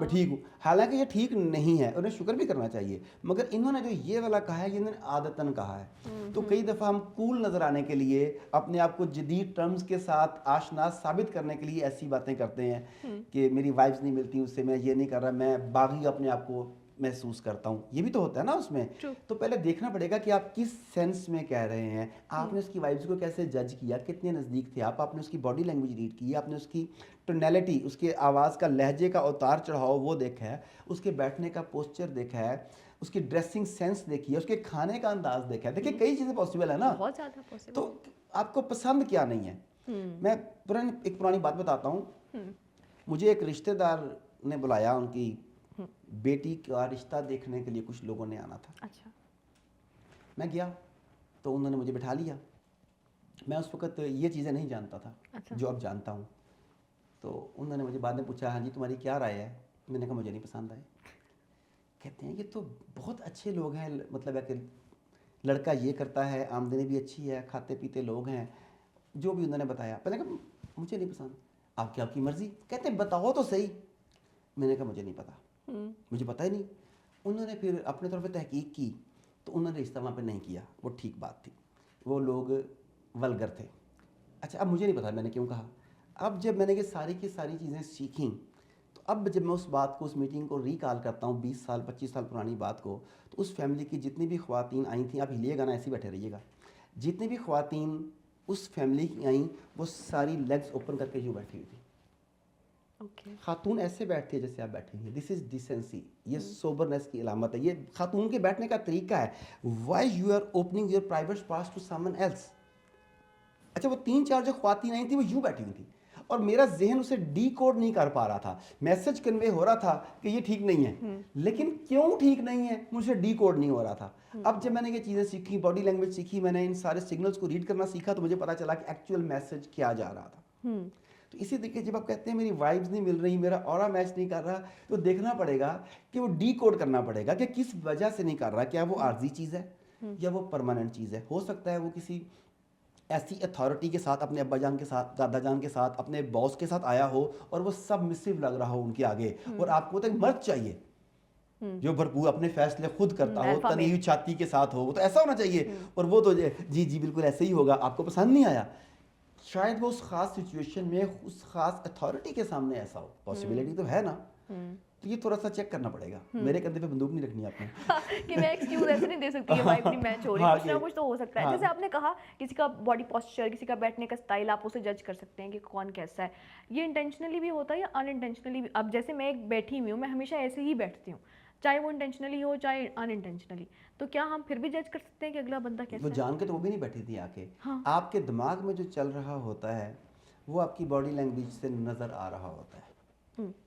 ٹھیک ہوں. حالانکہ یہ ٹھیک نہیں ہے, انہیں شکر بھی کرنا چاہیے, مگر انہوں نے جو یہ والا کہا ہے یہ انہوں نے عادتاً کہا ہے. تو کئی دفعہ ہم کول نظر آنے کے لیے, اپنے آپ کو جدید ٹرمز کے ساتھ آشنا ثابت کرنے کے لیے ایسی باتیں کرتے ہیں کہ میری وائبس نہیں ملتی اس سے, میں یہ نہیں کر رہا, میں باغی اپنے آپ کو محسوس کرتا ہوں. یہ بھی تو ہوتا ہے نا اس میں. تو پہلے دیکھنا پڑے گا کہ آپ کس سینس میں کہہ رہے ہیں, آپ نے اس کی وائبس کو کیسے جج کیا, کتنے نزدیک تھے آپ نے اس کی باڈی لینگویج ریڈ کی, آپ نے اس کی ٹونیلٹی, اس کے آواز کا لہجے کا اتار چڑھاؤ وہ دیکھا ہے, اس کے بیٹھنے کا پوسچر دیکھا ہے, اس کی ڈریسنگ سینس دیکھی ہے, اس کے کھانے کا انداز دیکھا ہے. دیکھیں کئی چیزیں پاسبل ہے نا, بہت زیادہ پاسبل. تو آپ کو پسند کیا نہیں ہے. میں ایک پرانی بات بتاتا ہوں. مجھے ایک رشتہ دار نے بلایا, ان کی بیٹی کا رشتہ دیکھنے کے لیے کچھ لوگوں نے آنا تھا. اچھا. میں گیا تو انہوں نے مجھے بٹھا لیا. میں اس وقت یہ چیزیں نہیں جانتا تھا جو اب جانتا ہوں. تو انہوں نے مجھے بعد میں پوچھا, ہاں جی تمہاری کیا رائے ہے. میں نے کہا مجھے نہیں پسند آئے. کہتے ہیں یہ تو بہت اچھے لوگ ہیں, مطلب ہے کہ لڑکا یہ کرتا ہے, آمدنی بھی اچھی ہے, کھاتے پیتے لوگ ہیں, جو بھی انہوں نے بتایا. میں نے کہا مجھے نہیں پسند. آپ کی مرضی. کہتے ہیں بتاؤ تو صحیح. میں نے کہا مجھے نہیں پتا, مجھے پتہ ہی نہیں. انہوں نے پھر اپنے طور پہ تحقیق کی تو انہوں نے رشتہ وہاں پہ نہیں کیا. وہ ٹھیک بات تھی, وہ لوگ ولگر تھے. اچھا اب مجھے نہیں پتا میں نے کیوں کہا. اب جب میں نے یہ ساری کی ساری چیزیں سیکھیں تو اب جب میں اس بات کو, اس میٹنگ کو ریکال کرتا ہوں 20 سال 25 سال پرانی بات کو, تو اس فیملی کی جتنی بھی خواتین آئی تھیں, آپ ہلیے گا نا, ایسے بیٹھے رہیے گا, جتنی بھی خواتین اس فیملی کی آئیں وہ ساری لیگز اوپن کر کے یوں بیٹھی ہوئی تھی. ओके खातून ऐसे बैठती है जैसे आप बैठेंगे, दिस इज डिसेंसी, ये सोबरनेस की अलामत है, ये खातून के बैठने का तरीका है. Why you are opening your private space to someone else. अच्छा वो 3-4 जो ख्वातीन आई थी वो यूं बैठी हुई थी और मेरा जहन उसे डी कोड नहीं कर पा रहा था. मैसेज कन्वे हो रहा था कि ये ठीक नहीं है, लेकिन क्यों ठीक नहीं है मुझे डी कोड नहीं हो रहा था. अब जब मैंने ये चीज़ें सीखी, बॉडी लैंग्वेज सीखी, मैंने इन सारे सिग्नल्स को रीड करना सीखा, तो मुझे पता चला कि एक्चुअल मैसेज क्या जा रहा था. तो इसी तरीके जब आप कहते हैं मेरी वाइब्स नहीं मिल रही, मेरा ऑरा मैच नहीं कर रहा, तो देखना पड़ेगा कि वो डी कोड करना पड़ेगा कि किस वजह से नहीं कर रहा. क्या वो आर्जी चीज़ है या वो परमानेंट चीज़ है. हो सकता है वो किसी ऐसी अथॉरिटी के साथ, अपने अब्बा जान के साथ, दादा जान के साथ, अपने बॉस के साथ आया हो और वो सबमिसिव लग रहा हो उनके आगे, और आपको तो एक मर्द चाहिए जो भरपूर अपने फैसले खुद करता हो, तनी हुई छाती के साथ हो, वो तो ऐसा होना चाहिए. और वो तो जी जी बिल्कुल ऐसे ही होगा, आपको पसंद नहीं आया. शायद वो उस खास सिचुएशन में उस खास अथॉरिटी के सामने ऐसा हो, पॉसिबिलिटी तो है ना. तो ये थोड़ा सा चेक करना पड़ेगा. मेरे कंधे पे बंदूक नहीं रखनी आपने कि मैं एक्सक्यूज ऐसे नहीं दे सकती, ये वाइब नहीं मैच हो रही, कुछ ना कुछ तो हो सकता है. जैसे आपने कहा किसी का बॉडी पोस्चर, किसी का बैठने का स्टाइल, आप उसे जज कर सकते हैं कि कौन कैसा है. ये इंटेंशनली भी होता है या अनइंटेंशनली भी? अब जैसे मैं एक बैठी हुई हूँ, मैं हमेशा ऐसे ही बैठती हूँ, चाहे वो इंटेंशनली हो चाहे अनइंटेंशनली, तो क्या हम फिर भी जज कर सकते हैं कि अगला बंदा कैसा वो है? जान के तो वो भी नहीं बैठी थी आके. हाँ. आपके दिमाग में जो चल रहा होता है वो आपकी बॉडी लैंग्वेज से नज़र आ रहा होता है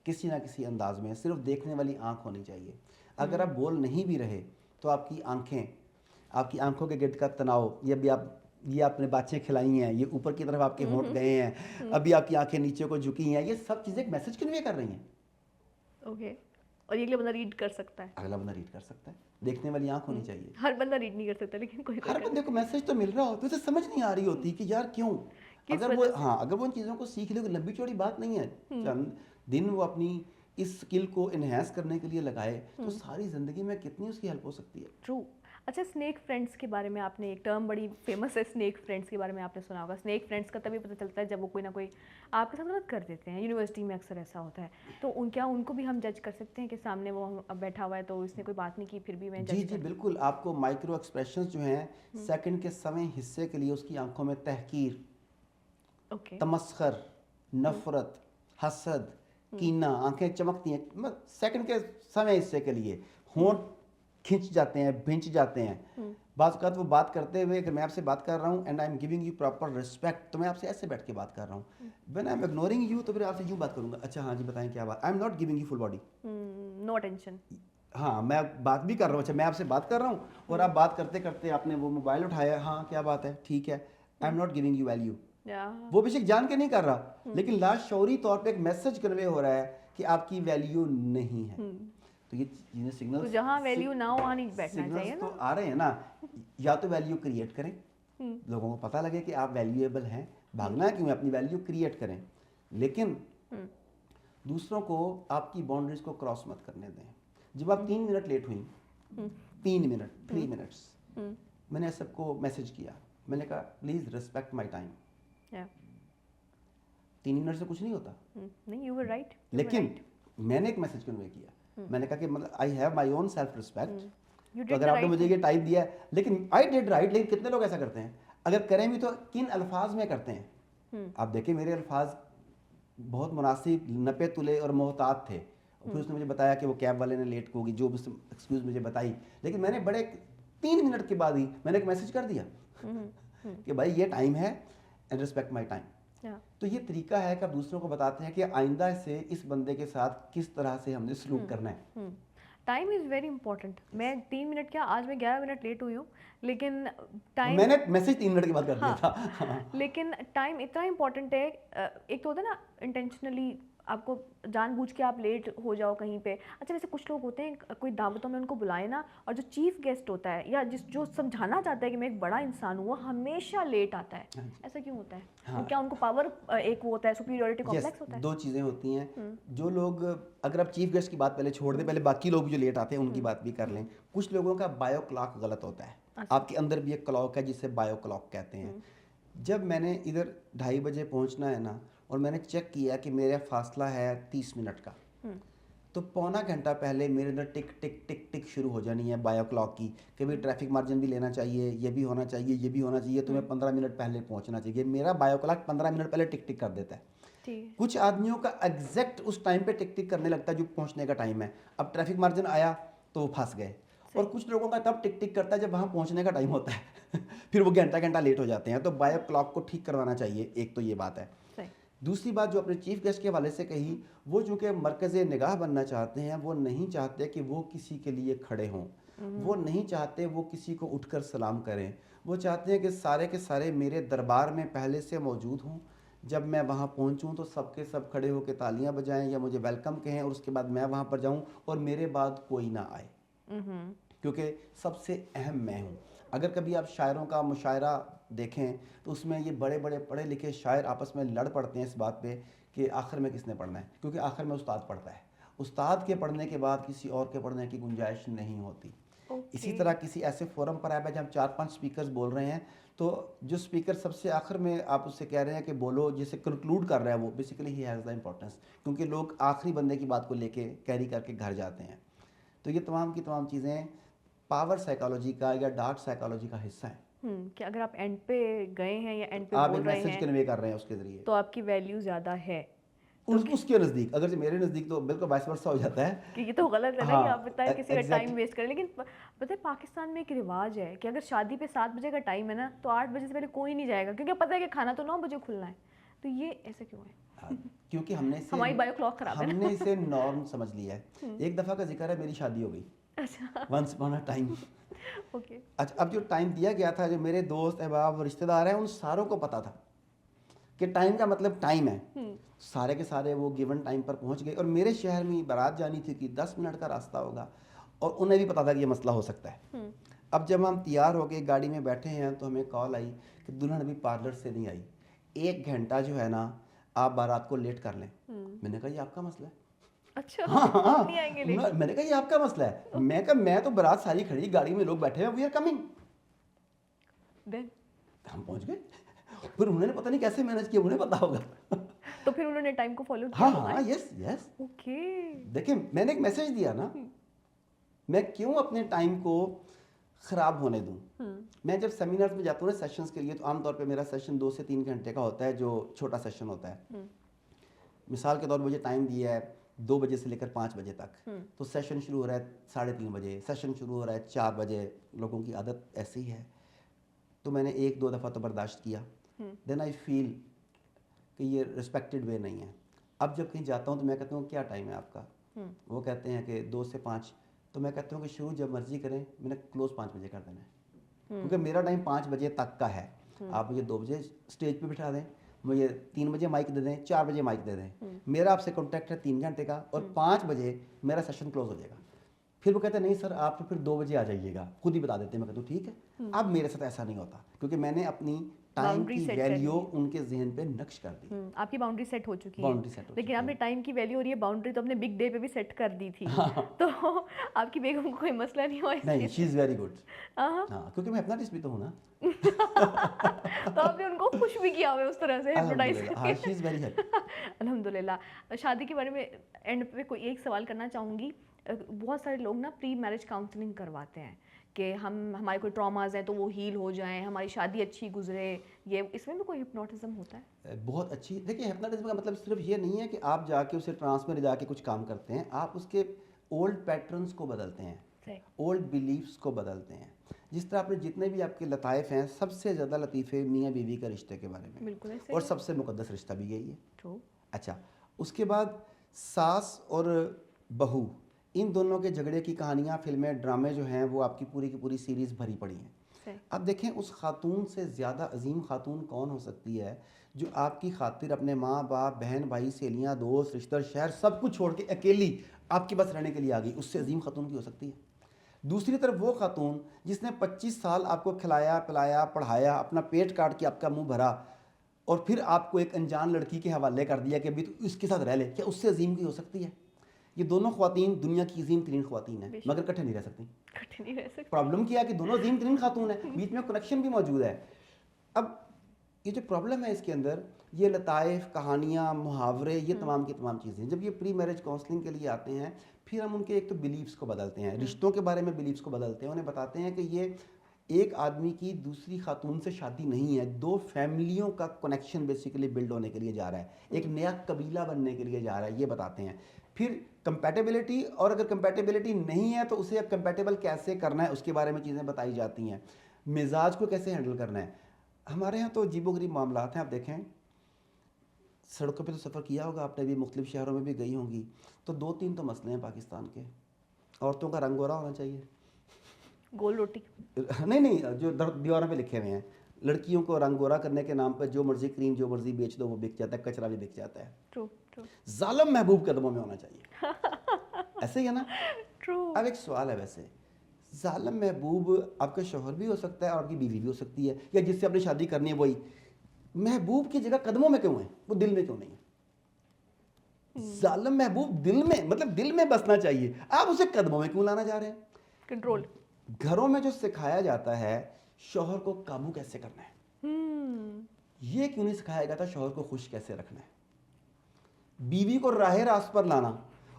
किसी ना किसी अंदाज में. सिर्फ देखने वाली आंख होनी चाहिए. अगर आप बोल नहीं भी रहे तो आपकी आंखें, आपकी आंखों के गिर्द का तनाव, ये आपने बातें खिलाई हैं, ये ऊपर की तरफ आपके होंठ गए हैं, अभी आपकी आंखें नीचे को झुकी हैं, ये सब चीज़ें एक मैसेज कन्वे कर रही हैं. ओके. और ये अगला बंदा रीड कर सकता है? अगला बंदा रीड कर सकता है. देखने वाली आंख होनी चाहिए. हर बंदा रीड नहीं कर सकता, लेकिन कोई हर बंदे को मैसेज तो मिल रहा हो तो उसे समझ नहीं आ रही होती कि यार क्यों. अगर वो उन चीज़ों को सीख ले, लंबी चौड़ी बात नहीं है, चंद दिन वो अपनी इस स्किल को इन्हेंस करने के लिए लगाए तो सारी ज़िंदगी में कितनी उसकी हेल्प हो सकती है. ट्रू. अच्छा, स्नेक फ्रेंड्स के बारे में आपने, एक टर्म बड़ी फेमस है स्नेक फ्रेंड्स के बारे में आपने सुना होगा. स्नेक फ्रेंड्स का तभी पता चलता है जब वो कोई ना कोई आपके साथ गलत कर देते हैं. यूनिवर्सिटी में अक्सर ऐसा होता है. तो क्या उनको भी हम जज कर सकते हैं कि सामने वो बैठा हुआ है तो इसने कोई बात नहीं की फिर भी मैं जज? जी बिल्कुल. आपको माइक्रो एक्सप्रेशंस जो हैं सेकंड के समय हिस्से के लिए उसकी आंखों में तहकीर, तमस्खर, नफरत, हसद, कीना, आंखें चमकती हैं सेकंड के समय हिस्से के लिए, होंठ खिंच जाते हैं, भिंच जाते हैं. बात का वो बात करते हुए, अगर मैं आपसे बात कर रहा हूँ and I am giving you proper respect, तो मैं आपसे ऐसे बैठ के बात कर रहा हूँ. When I am ignoring you तो फिर आपसे यूँ बात करूँगा, अच्छा हाँ जी बताएं क्या बात. I am not giving you full body, no attention. हाँ मैं बात भी कर रहा हूँ. अच्छा मैं आपसे बात कर रहा हूँ और आप बात करते करते आपने वो मोबाइल उठाया, हाँ क्या बात है, ठीक है, आई am not giving you value. वो बेशक जान के नहीं कर रहा, लेकिन लाशऊरी तौर पे एक मैसेज कन्वे हो रहा है कि आपकी वैल्यू नहीं है. तो ये चीजें सिग्नल, तो जहाँ वैल्यू ना हो वहाँ नहीं बैठना चाहिए ना. तो आ रहे हैं ना. या तो वैल्यू क्रिएट करें, लोगों को पता लगे कि आप वैल्यूएबल हैं, भागना क्यों है, अपनी वैल्यू क्रिएट करें, लेकिन दूसरों को आपकी बाउंड्रीज को क्रॉस मत करने दें. जब आप 3 मिनट लेट हुई, 3 मिनट, 3 मिनट्स, मैंने सबको मैसेज किया, मैंने कहा please respect my time. 3 minute से कुछ नहीं होता. नहीं, यू वर राइट. लेकिन मैंने एक मैसेज कन्वे किया, मैंने कहा कि मतलब I have my own self respect. तो अगर आपने मुझे ये टाइप दिया है, लेकिन आई डिड राइट, लेकिन कितने लोग ऐसा करते हैं, अगर करें भी तो किन अल्फाज में करते हैं. आप देखें मेरे अल्फाज बहुत मुनासिब, नपे तुले और मोहतात थे. और फिर उसने मुझे बताया कि वो कैब वाले ने लेट होगी, जो एक्सक्यूज मुझे बताई, लेकिन मैंने बड़े 3 मिनट के बाद ही मैंने एक मैसेज कर दिया कि भाई ये टाइम है एंड रिस्पेक्ट माई टाइम. तो ये तरीका है कि आप दूसरों को बताते हैं कि आइंदा से इस बंदे के साथ किस तरह से हमने सलूक करना है. Time is very important. मैं 3 मिनट क्या, आज मैं 11 मिनट लेट हुई हूँ, लेकिन टाइम, मैंने मैसेज 3 मिनट के बाद कर दिया था. लेकिन टाइम इतना इंपॉर्टेंट है. एक तो होता है ना इंटेंशनली, आपको जानबूझ के आप लेट हो जाओ कहीं पे. अच्छा, वैसे कुछ लोग होते हैं कोई दावतों में उनको बुलाए ना, और जो चीफ गेस्ट होता है या जो समझाना चाहता है कि मैं एक बड़ा इंसान हूँ, वो हमेशा लेट आता है. ऐसा क्यों होता है? हाँ. क्या उनको पावर, एक वो होता है सुपीरियरिटी कॉम्प्लेक्स होता है? 2 चीज़ें होती हैं. जो लोग, अगर आप चीफ गेस्ट की बात पहले छोड़ दें, पहले बाकी लोग जो लेट आते हैं उनकी बात भी कर लें. कुछ लोगों का बायो क्लॉक गलत होता है. आपके अंदर भी एक क्लॉक है जिसे बायो क्लॉक कहते हैं. जब मैंने इधर 2:30 बजे पहुंचना है ना, और मैंने चेक किया कि मेरा फासला है 30 मिनट का, तो पौना घंटा पहले मेरे अंदर टिक टिक टिक टिक शुरू हो जानी है बायो क्लॉक की, कि भाई ट्रैफिक मार्जिन भी लेना चाहिए, ये भी होना चाहिए, ये भी होना चाहिए, तुम्हें 15 मिनट पहले पहुंचना चाहिए. मेरा बायो क्लॉक 15 मिनट पहले टिक टिक कर देता है. कुछ आदमियों का एग्जैक्ट उस टाइम पे टिक टिक करने लगता है जो पहुंचने का टाइम है, अब ट्रैफिक मार्जिन आया तो वो फंस गए। और कुछ लोगों का तब टिक टिक करता है जब वहाँ पहुँचने का टाइम होता है फिर वो घंटा घंटा लेट हो जाते हैं। तो बायो क्लॉक को ठीक करवाना चाहिए, एक तो ये बात है। दूसरी बात जो अपने चीफ गेस्ट के हवाले से कही, वो चूँकि मरकज़ निगाह बनना चाहते हैं, वो नहीं चाहते कि वो किसी के लिए खड़े हों, वो नहीं चाहते वो किसी को उठकर सलाम करें, वो चाहते हैं कि सारे के सारे मेरे दरबार में पहले से मौजूद हों, जब मैं वहाँ पहुँचूँ तो सबके सब खड़े होकर तालियां बजाएं या मुझे वेलकम कहें, और उसके बाद मैं वहाँ पर जाऊँ और मेरे बाद कोई ना आए, क्योंकि सबसे अहम मैं हूँ। अगर कभी आप शायरों का मुशायरा देखें तो उसमें ये बड़े बड़े पढ़े लिखे शायर आपस में लड़ पड़ते हैं इस बात पे कि आखिर में किसने पढ़ना है, क्योंकि आखिर में उस्ताद पढ़ता है, उस्ताद के पढ़ने के बाद किसी और के पढ़ने की गुंजाइश नहीं होती। इसी तरह किसी ऐसे फोरम पर आए जहाँ 4-5 स्पीकर्स बोल रहे हैं, तो जो स्पीकर सबसे आखिर में आप उससे कह रहे हैं कि बोलो, जिसे कंक्लूड कर रहा है वो basically he has the importance, क्योंकि लोग आखिरी बंदे की बात को लेके कैरी करके घर जाते हैं। तो ये तमाम की तमाम चीज़ें पावर साइकोलॉजी का या डार्क साइकोलॉजी का हिस्सा है कि अगर आप एंड पे गए हैं या एंड पे आप बोल एक रहे मैसेज हैं कन्वे कर रहे हैं उसके ज़रिए, तो आपकी वैल्यू ज़्यादा है उसके नज़दीक। अगर मेरे नज़दीक तो बिल्कुल वाइस वर्सा हो जाता है कि ये तो गलत है ना हाँ, कि आप बताएं किसी का एग्जैक्ट टाइम वेस्ट करें। लेकिन पता है पाकिस्तान में एक रिवाज है कि अगर शादी पे 7 बजे का टाइम है ना तो 8 बजे से पहले कोई नहीं जाएगा, क्योंकि पता है कि खाना तो 9 बजे खुलना है। तो ये ऐसे क्यों है? क्योंकि हमारी बायो क्लॉक खराब है ना। हमने इसे नॉर्म समझ लिया है। एक दफ़ा का जिक्र है, मेरी शादी हो गई, अच्छा, once upon a time. Okay. अच्छा, अब जो टाइम दिया गया था, जो मेरे दोस्त अहबाब रिश्तेदार हैं, उन सारों को पता था कि टाइम का मतलब टाइम है। सारे के सारे वो गिवन टाइम पर पहुंच गए, और मेरे शहर में बारात जानी थी कि 10 मिनट का रास्ता होगा, और उन्हें भी पता था कि ये मसला हो सकता है। अब जब हम तैयार हो गए गाड़ी में बैठे हैं तो हमें कॉल आई कि दुल्हन अभी पार्लर से नहीं आई, 1 घंटा जो है ना आप बारात को लेट कर लें। मैंने कहा ये आपका मसला है। अच्छा, हाँ आप नहीं आएंगे लेट? मैंने कहा ये आपका मसला है। मैं कहा मैं तो बारात सारी खड़ी, गाड़ी में लोग बैठे हैं, वी आर कमिंग। देन हम पहुंच गए, फिर उन्होंने पता नहीं कैसे मैनेज किया, उन्हें पता होगा। तो फिर उन्होंने टाइम को फॉलो किया होगा। हाँ, यस यस। ओके। देखिए मैंने एक मैसेज दिया ना, मैं क्यों अपने टाइम को ख़राब होने दूं। मैं जब सेमिनार्स में जाता हूँ ना सेशंस के लिए, तो आमतौर पे मेरा सेशन 2 से 3 घंटे का होता है, जो छोटा सेशन होता है। मिसाल के तौर पर मुझे टाइम दिया है 2 बजे से लेकर 5 बजे तक, तो सेशन शुरू हो रहा है 3:30 बजे, सेशन शुरू हो रहा है 4 बजे। लोगों की आदत ऐसी है, तो मैंने 1-2 दफ़ा तो बर्दाश्त किया। देन आई फील कि ये रिस्पेक्टेड वे नहीं है। अब जब कहीं जाता हूँ तो मैं कहता हूँ क्या टाइम है आपका, वो कहते हैं कि 2 से 5, तो मैं कहता हूँ कि शुरू जब मर्जी करें, मैंने क्लोज 5 बजे कर देना है, क्योंकि मेरा टाइम 5 बजे तक का है। आप मुझे 2 बजे स्टेज पे बिठा दें, मुझे 3 बजे माइक दे दें, 4 बजे माइक दे दें, मेरा आपसे कॉन्टैक्ट है 3 घंटे का, और 5 बजे मेरा सेशन क्लोज हो जाएगा। फिर वो कहते हैं नहीं सर आप तो फिर 2 बजे आ जाइएगा, खुद ही बता देते हैं। मैं कहता हूँ ठीक है। अब मेरे साथ ऐसा नहीं होता, क्योंकि मैंने अपनी टाइम की वैल्यू उनके जहन पे नक्श कर दी। आपकी बाउंड्री सेट हो चुकी है। बाउंड्री सेट हो लेकिन आपने टाइम की वैल्यू और ये बाउंड्री तो अपने बिग डे पे भी सेट कर दी थी। तो आपकी बेगम को कोई मसला नहीं हुआ? नहीं, शी इज़ वेरी गुड। हाँ, क्योंकि मैं हिप्नोटिस्ट भी तो हूँ ना। तो आपने उनको खुश भी किया हुआ उस तरह से हिप्नोटाइज करके। हाँ, शी इज़ वेरी हेल्प। अल्हम्दुलिल्लाह। शादी के बारे में एंड पे कोई एक सवाल करना चाहूँगी। बहुत सारे लोग ना प्री मैरिज काउंसलिंग करवाते हैं कि हमारे कोई ट्रॉमाज हैं तो वो हील हो जाएं, हमारी शादी अच्छी गुजरे। ये इसमें भी कोई हिप्नोटिज्म होता है? बहुत अच्छी। देखिए हिप्नोटिज्म का मतलब सिर्फ ये नहीं है कि आप जाके उसे ट्रांस में ले जाके कुछ काम करते हैं, आप उसके ओल्ड पैटर्न्स को बदलते हैं, ओल्ड बिलीफ्स को बदलते हैं। जिस तरह आपने जितने भी आपके लताइफ हैं, सबसे ज़्यादा लतीफ़े मियाँ बीवी का रिश्ते के बारे में, बिल्कुल ऐसे, और सबसे मुकद्दस रिश्ता भी यही है। ट्रू। अच्छा, उसके बाद सास और बहू, इन दोनों के झगड़े की कहानियाँ, फिल्में, ड्रामे जो हैं वो आपकी पूरी की पूरी सीरीज़ भरी पड़ी हैं। अब देखें उस खातून से ज़्यादा अजीम खातून कौन हो सकती है जो आपकी खातिर अपने माँ बाप, बहन भाई, सहेलियाँ, दोस्त, रिश्तेदार, शहर सब कुछ छोड़ के अकेली आपके पास रहने के लिए आ गई। उससे अजीम खातून की हो सकती है? दूसरी तरफ वो खातून जिसने 25 साल आपको खिलाया पिलाया पढ़ाया, अपना पेट काट के आपका मुँह भरा, और फिर आपको एक अनजान लड़की के हवाले कर दिया कि अभी तो इसके साथ रह ले, क्या उससे अजीम की हो सकती है? ये दोनों ख्वातीन दुनिया की अजीम तरीन ख्वातीन हैं, मगर इकट्ठे नहीं रह सकती। प्रॉब्लम क्या है कि दोनों अजीम तरीन खातून हैं, बीच में कनेक्शन भी मौजूद है। अब ये जो प्रॉब्लम है इसके अंदर, ये लताइफ, कहानियाँ, मुहावरे, ये तमाम की तमाम चीज़ें जब ये प्री मैरिज काउंसलिंग के लिए आते हैं, फिर हम उनके एक तो बिलीव्स को बदलते हैं, रिश्तों के बारे में बिलीव्स को बदलते हैं, उन्हें बताते हैं कि ये ایک آدمی کی دوسری خاتون سے شادی نہیں ہے, 2 فیملیوں کا کنیکشن بیسیکلی بلڈ ہونے کے لیے جا رہا ہے, ایک نیا قبیلہ بننے کے لیے جا رہا ہے, یہ بتاتے ہیں. پھر کمپیٹیبلٹی, اور اگر کمپیٹیبلٹی نہیں ہے تو اسے کمپیٹیبل کیسے کرنا ہے اس کے بارے میں چیزیں بتائی جاتی ہیں. مزاج کو کیسے ہینڈل کرنا ہے. ہمارے یہاں تو عجیب و غریب معاملات ہیں. آپ دیکھیں سڑکوں پہ تو سفر کیا ہوگا آپ نے بھی, مختلف شہروں میں بھی گئی ہوں گی, تو 2-3 تو مسئلے ہیں پاکستان کے. عورتوں کا رنگ گورا ہونا چاہیے, گول روٹی نہیں جو دیواروں پہ لکھے ہوئے ہیں, لڑکیوں کو رنگ گورا کرنے کے نام پہ جو مرضی کریم جو مرضی بیچ دو وہ بک جاتا ہے, کچرا بھی بک جاتا ہے. ٹرو ٹرو ظالم محبوب قدموں میں ہونا چاہیے, ایسے ہی ہے نا. ٹرو. اب ایک سوال ہے, ویسے ظالم محبوب آپ کا شوہر بھی ہو سکتا ہے اور آپ کی بیوی بھی ہو سکتی ہے, یا جس سے اپنی شادی کرنی ہے وہی. محبوب کی جگہ قدموں میں کیوں ہے, وہ دل میں کیوں نہیں ہے؟ ظالم محبوب دل میں, مطلب دل میں بسنا چاہیے, آپ اسے قدموں میں کیوں لانا چاہ رہے ہیں؟ کنٹرول. گھروں میں جو سکھایا جاتا ہے شوہر کو قابو کیسے کرنا ہے, یہ کیوں نہیں سکھایا جاتا شوہر کو خوش کیسے رکھنا ہے, بیوی کو راہ راست پر لانا.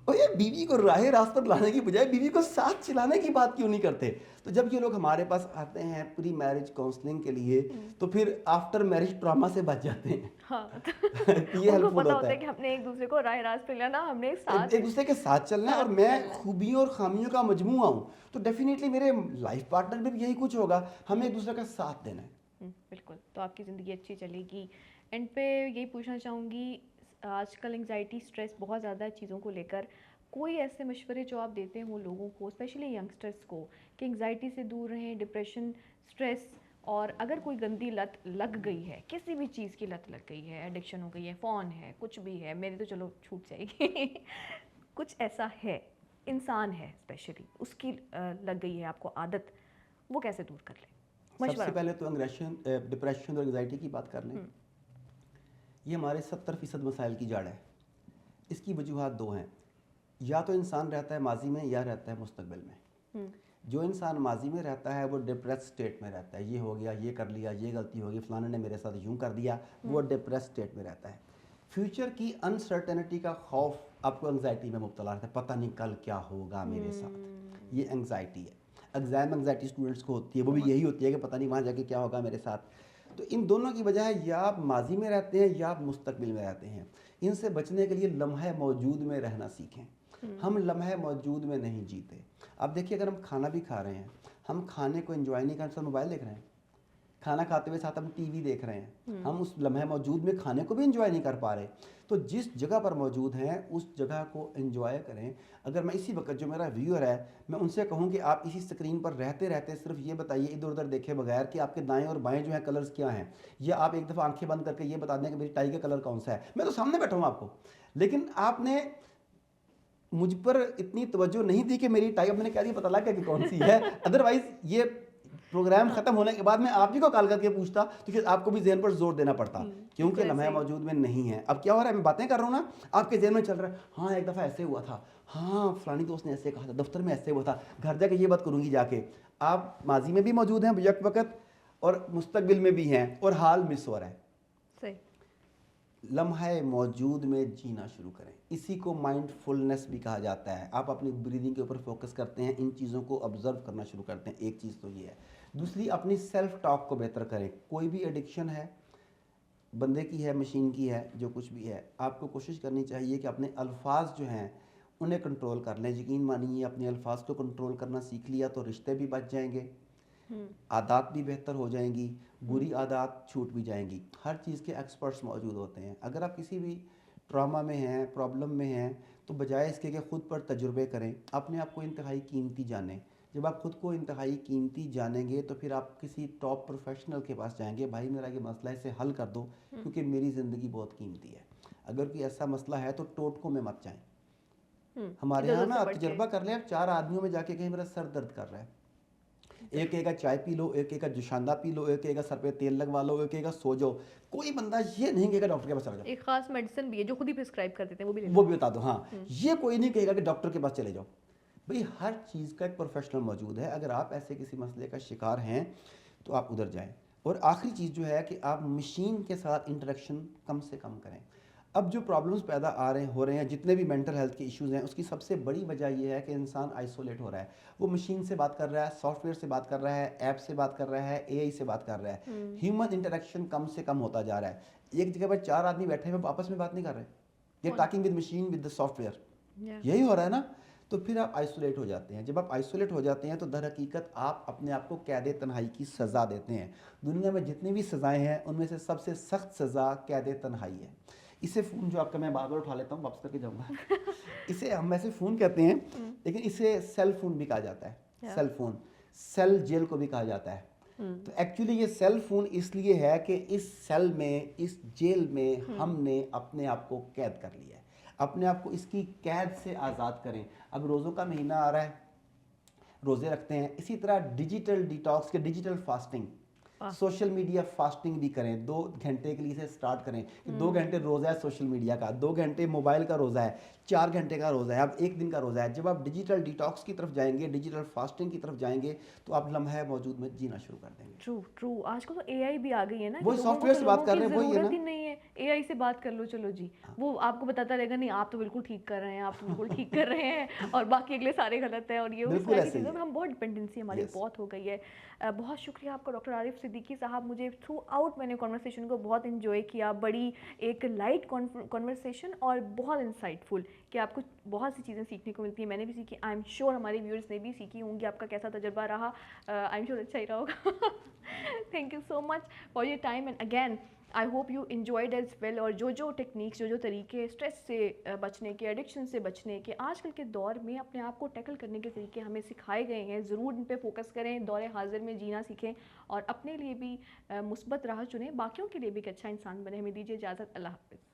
اور یہ بیوی کو راہ راست پر لانے کی بجائے بیوی کو ساتھ چلانے کی بات کیوں نہیں کرتے؟ تو جب یہ لوگ ہمارے پاس آتے ہیں پری میرج کاؤنسلنگ کے لیے تو پھر آفٹر میرج ٹراما سے بچ جاتے ہیں. ہاں, یہ ان کو ہیلپ فل پتا ہوتا ہوتا ہے ہے کہ ہم نے ایک دوسرے کو راہ راست پہ لینا, ہم نے ساتھ ایک دوسرے کے ساتھ چلنا ہے, اور میں خوبیوں اور خامیوں کا مجموعہ ہوں, تو ڈیفینیٹلی میرے لائف پارٹنر میں بھی یہی کچھ ہوگا, ہمیں ایک دوسرے کا ساتھ دینا ہے. بالکل, تو آپ کی زندگی اچھی چلے گی. اینڈ پہ یہی پوچھنا چاہوں گی, آج کل انگزائٹی اسٹریس بہت زیادہ ہے چیزوں کو لے کر, کوئی ایسے مشورے جو آپ دیتے ہوں لوگوں کو, اسپیشلی ینگسٹرس کو, کہ انگزائٹی سے دور رہیں, ڈپریشن, اسٹریس, اور اگر کوئی گندی لت لگ گئی ہے, کسی بھی چیز کی لت لگ گئی ہے, ایڈکشن ہو گئی ہے, فون ہے, کچھ بھی ہے, میری تو چلو چھوٹ جائے گی, کچھ ایسا ہے, انسان ہے اسپیشلی, اس کی لگ گئی ہے آپ کو عادت, وہ کیسے دور کر لیں؟ سب سے پہلے تو ڈپریشن اور انگزائٹی کی بات کر لیں. یہ ہمارے 70% مسائل کی جڑ ہے. اس کی وجوہات 2 ہیں, یا تو انسان رہتا ہے ماضی میں یا رہتا ہے مستقبل میں. جو انسان ماضی میں رہتا ہے وہ ڈپریس اسٹیٹ میں رہتا ہے, یہ ہو گیا, یہ کر لیا, یہ غلطی ہوگی, فلانے نے میرے ساتھ یوں کر دیا, وہ ڈپریس اسٹیٹ میں رہتا ہے. فیوچر کی انسرٹنٹی کا خوف آپ کو انگزائٹی میں مبتلا رہتا ہے, پتہ نہیں کل کیا ہوگا میرے ساتھ, یہ انگزائٹی ہے. ایگزام انگزائٹی اسٹوڈنٹس کو ہوتی ہے, وہ بھی یہی ہوتی ہے کہ پتہ نہیں وہاں جا کے کیا ہوگا میرے ساتھ. تو ان دونوں کی وجہ ہے یا آپ ماضی میں رہتے ہیں یا آپ مستقبل میں رہتے ہیں. ان سے بچنے کے لیے لمحہ موجود میں رہنا سیکھیں. ہم لمحہ موجود میں نہیں جیتے. اب دیکھیے اگر ہم کھانا بھی کھا رہے ہیں, ہم کھانے کو انجوائے نہیں کرتے, موبائل دیکھ رہے ہیں, کھانا کھاتے ہوئے ساتھ ہم ٹی وی دیکھ رہے ہیں, ہم اس لمحہ موجود میں کھانے کو بھی انجوائے نہیں کر پا رہے. تو جس جگہ پر موجود ہیں اس جگہ کو انجوائے کریں. اگر میں اسی وقت جو میرا ویور ہے میں ان سے کہوں کہ آپ اسی اسکرین پر رہتے رہتے صرف یہ بتائیے ادھر ادھر دیکھے بغیر کہ آپ کے دائیں اور بائیں جو ہیں کلرز کیا ہیں, یا آپ ایک دفعہ آنکھیں بند کر کے یہ بتا دیں کہ میری ٹائی کا کلر کون سا ہے, میں تو سامنے بیٹھا ہوں آپ کو, لیکن آپ نے مجھ پر اتنی توجہ نہیں دی کہ میری ٹائی, اب میں نے کہہ دیا پتہ لگ گیا کہ کون سی ہے. ادروائز یہ پروگرام ختم ہونے کے بعد میں آپ ہی کو کال کر کے پوچھتا تو پھر آپ کو بھی ذہن پر زور دینا پڑتا, کیونکہ لمحہ موجود میں نہیں ہے. اب کیا ہو رہا ہے, میں باتیں کر رہا ہوں نا, آپ کے ذہن میں چل رہا ہے ہاں ایک دفعہ ایسے ہوا تھا, ہاں فلانی دوست نے ایسے کہا تھا, دفتر میں ایسے ہوا تھا, گھر جا کے یہ بات کروں گی جا کے. آپ ماضی میں بھی موجود ہیں یک وقت اور مستقبل میں بھی ہیں, اور حال مس ہو رہا ہے. صحیح. لمحہ موجود میں جینا شروع کریں. اسی کو مائنڈ فلنس بھی کہا جاتا ہے. آپ اپنی بریدنگ کے اوپر فوکس کرتے ہیں, ان چیزوں کو آبزرو کرنا شروع کرتے ہیں. ایک چیز تو یہ ہے. دوسری, اپنی سیلف ٹاک کو بہتر کریں. کوئی بھی ایڈکشن ہے, بندے کی ہے, مشین کی ہے, جو کچھ بھی ہے, آپ کو کوشش کرنی چاہیے کہ اپنے الفاظ جو ہیں انہیں کنٹرول کر لیں. یقین مانیے اپنے الفاظ کو کنٹرول کرنا سیکھ لیا تو رشتے بھی بچ جائیں گے, عادات بھی بہتر ہو جائیں گی, بری عادات چھوٹ بھی جائیں گی. ہر چیز کے ایکسپرٹس موجود ہوتے ہیں. اگر آپ کسی بھی ٹراما میں ہیں, پرابلم میں ہیں, تو بجائے اس کے کہ خود پر تجربے کریں, اپنے آپ کو انتہائی قیمتی جانیں. جب آپ خود کو انتہائی قیمتی جانیں گے تو پھر آپ کسی ٹاپ پروفیشنل کے پاس جائیں گے, بھائی میرا یہ مسئلہ ہے اسے حل کر دو کیونکہ میری زندگی بہت قیمتی ہے. اگر کوئی ایسا مسئلہ ہے تو ٹوٹکوں میں مت جائیں. ہمارے یہاں نا تجربہ کر لیں, 4 آدمیوں میں جا کے کہیں میرا سر درد کر رہا ہے, ایک کہے گا چائے پی لو, ایک کہے گا جوشاندہ پی لو, ایک کہے گا سر پہ تیل لگوا لو, ایک کہے گا سو جاؤ. کوئی بندہ یہ نہیں کہے گا ڈاکٹر کے پاس چلا جاؤ. ایک خاص میڈیسن بھی ہے جو خود ہی پرسکرائب کر دیتے ہیں, وہ بھی بتا دو. ہاں, یہ کوئی نہیں کہے گا کہ ڈاکٹر کے پاس چلے جاؤ. بھئی ہر چیز کا ایک پروفیشنل موجود ہے. اگر آپ ایسے کسی مسئلے کا شکار ہیں تو آپ ادھر جائیں. اور آخری چیز جو ہے کہ آپ مشین کے ساتھ انٹریکشن کم سے کم کریں. اب جو پرابلمس پیدا ہو رہے ہیں جتنے بھی مینٹل ہیلتھ کے ایشوز ہیں، اس کی سب سے بڑی وجہ یہ ہے کہ انسان آئسولیٹ ہو رہا ہے. وہ مشین سے بات کر رہا ہے، سافٹ ویئر سے بات کر رہا ہے، ایپ سے بات کر رہا ہے، اے آئی سے بات کر رہا ہے. ہیومن انٹریکشن کم سے کم ہوتا جا رہا ہے. ایک جگہ پر 4 آدمی بیٹھے ہوئے آپس میں بات نہیں کر رہے، یہ talking with machine with the soft where. یہی ہو رہا ہے نا. تو پھر آپ آئسولیٹ ہو جاتے ہیں. جب آپ آئسولیٹ ہو جاتے ہیں تو در حقیقت آپ اپنے آپ کو قید تنہائی کی سزا دیتے ہیں. دنیا میں جتنی بھی سزائیں ہیں ان میں سے سب سے سخت سزا قید تنہائی ہے. اسے فون جو آپ کا میں بار بار اٹھا لیتا ہوں، واپس کر کے جاؤں گا. اسے ہم ایسے فون کہتے ہیں، لیکن اسے سیل فون بھی کہا جاتا ہے. سیل فون، سیل جیل کو بھی کہا جاتا ہے. تو ایکچولی یہ سیل فون اس لیے ہے کہ اس سیل میں، اس جیل میں ہم نے اپنے آپ کو قید کر لیا ہے. اپنے آپ کو اس کی قید سے آزاد کریں. اب روزوں کا مہینہ آ رہا ہے، روزے رکھتے ہیں. اسی طرح ڈیجیٹل ڈیٹاکس کے digital fasting, social media fasting بھی کریں. 2 گھنٹے کے لیے اسے اسٹارٹ کریں کہ 2 گھنٹے روزہ ہے سوشل میڈیا کا، 2 گھنٹے موبائل کا روزہ ہے، 4 گھنٹے کا روزہ ہے، اب 1 دن کا روزہ ہے. جب آپ ڈیجیٹل ڈیٹاکس کی طرف جائیں گے، ڈیجیٹل فاسٹنگ کی طرف جائیں گے، تو آپ لمحہ موجود میں جینا شروع کر دیں گے. True true. آج کل تو اے آئی بھی آ گئی ہے نا، کہ وہی لوگوں سافٹ کو ویئر تو سے لوگوں بات کر کی رہے ہیں، وہی ہے نا. ضرورت ہی نہیں ہے. اے آئی سے بات کر لو، چلو جی وہ آپ کو بتاتا رہے گا نہیں آپ تو بالکل ٹھیک کر رہے ہیں، آپ تو بالکل ٹھیک کر رہے ہیں، اور باقی اگلے سارے غلط ہیں. اور یہ اس بالکل طرح کی ایسے ہی چیزوں ہے. میں ہم بہت ڈپینڈنسی ہماری یس. بہت ہو گئی ہے. بہت شکریہ آپ کا ڈاکٹر عارف صدیقی صاحب. مجھے تھرو آؤٹ میں نے کانورسیشن کو بہت انجوائے کیا. بڑی ایک لائٹ کانورسیشن اور بہت انسائٹ فل، کہ آپ کو بہت سی چیزیں سیکھنے کو ملتی ہیں. میں نے بھی سیکھی، آئی ایم شیور ہمارے ویورز نے بھی سیکھی ہوں گی. آپ کا کیسا تجربہ رہا؟ آئی ایم شیور اچھا ہی رہا ہوگا. Thank you so much for your time and again I hope you enjoyed as well. اور جو ٹیکنیکس، جو طریقے اسٹریس سے بچنے کے، ایڈکشن سے بچنے کے، آج کل کے دور میں اپنے آپ کو ٹیکل کرنے کے طریقے ہمیں سکھائے گئے ہیں، ضرور ان پہ فوکس کریں. دور حاضر میں جینا سیکھیں اور اپنے لیے بھی مثبت راہ چنیں، باقیوں کے لیے بھی ایک اچھا انسان بنے. ہمیں دیجیے اجازت. اللہ حافظ.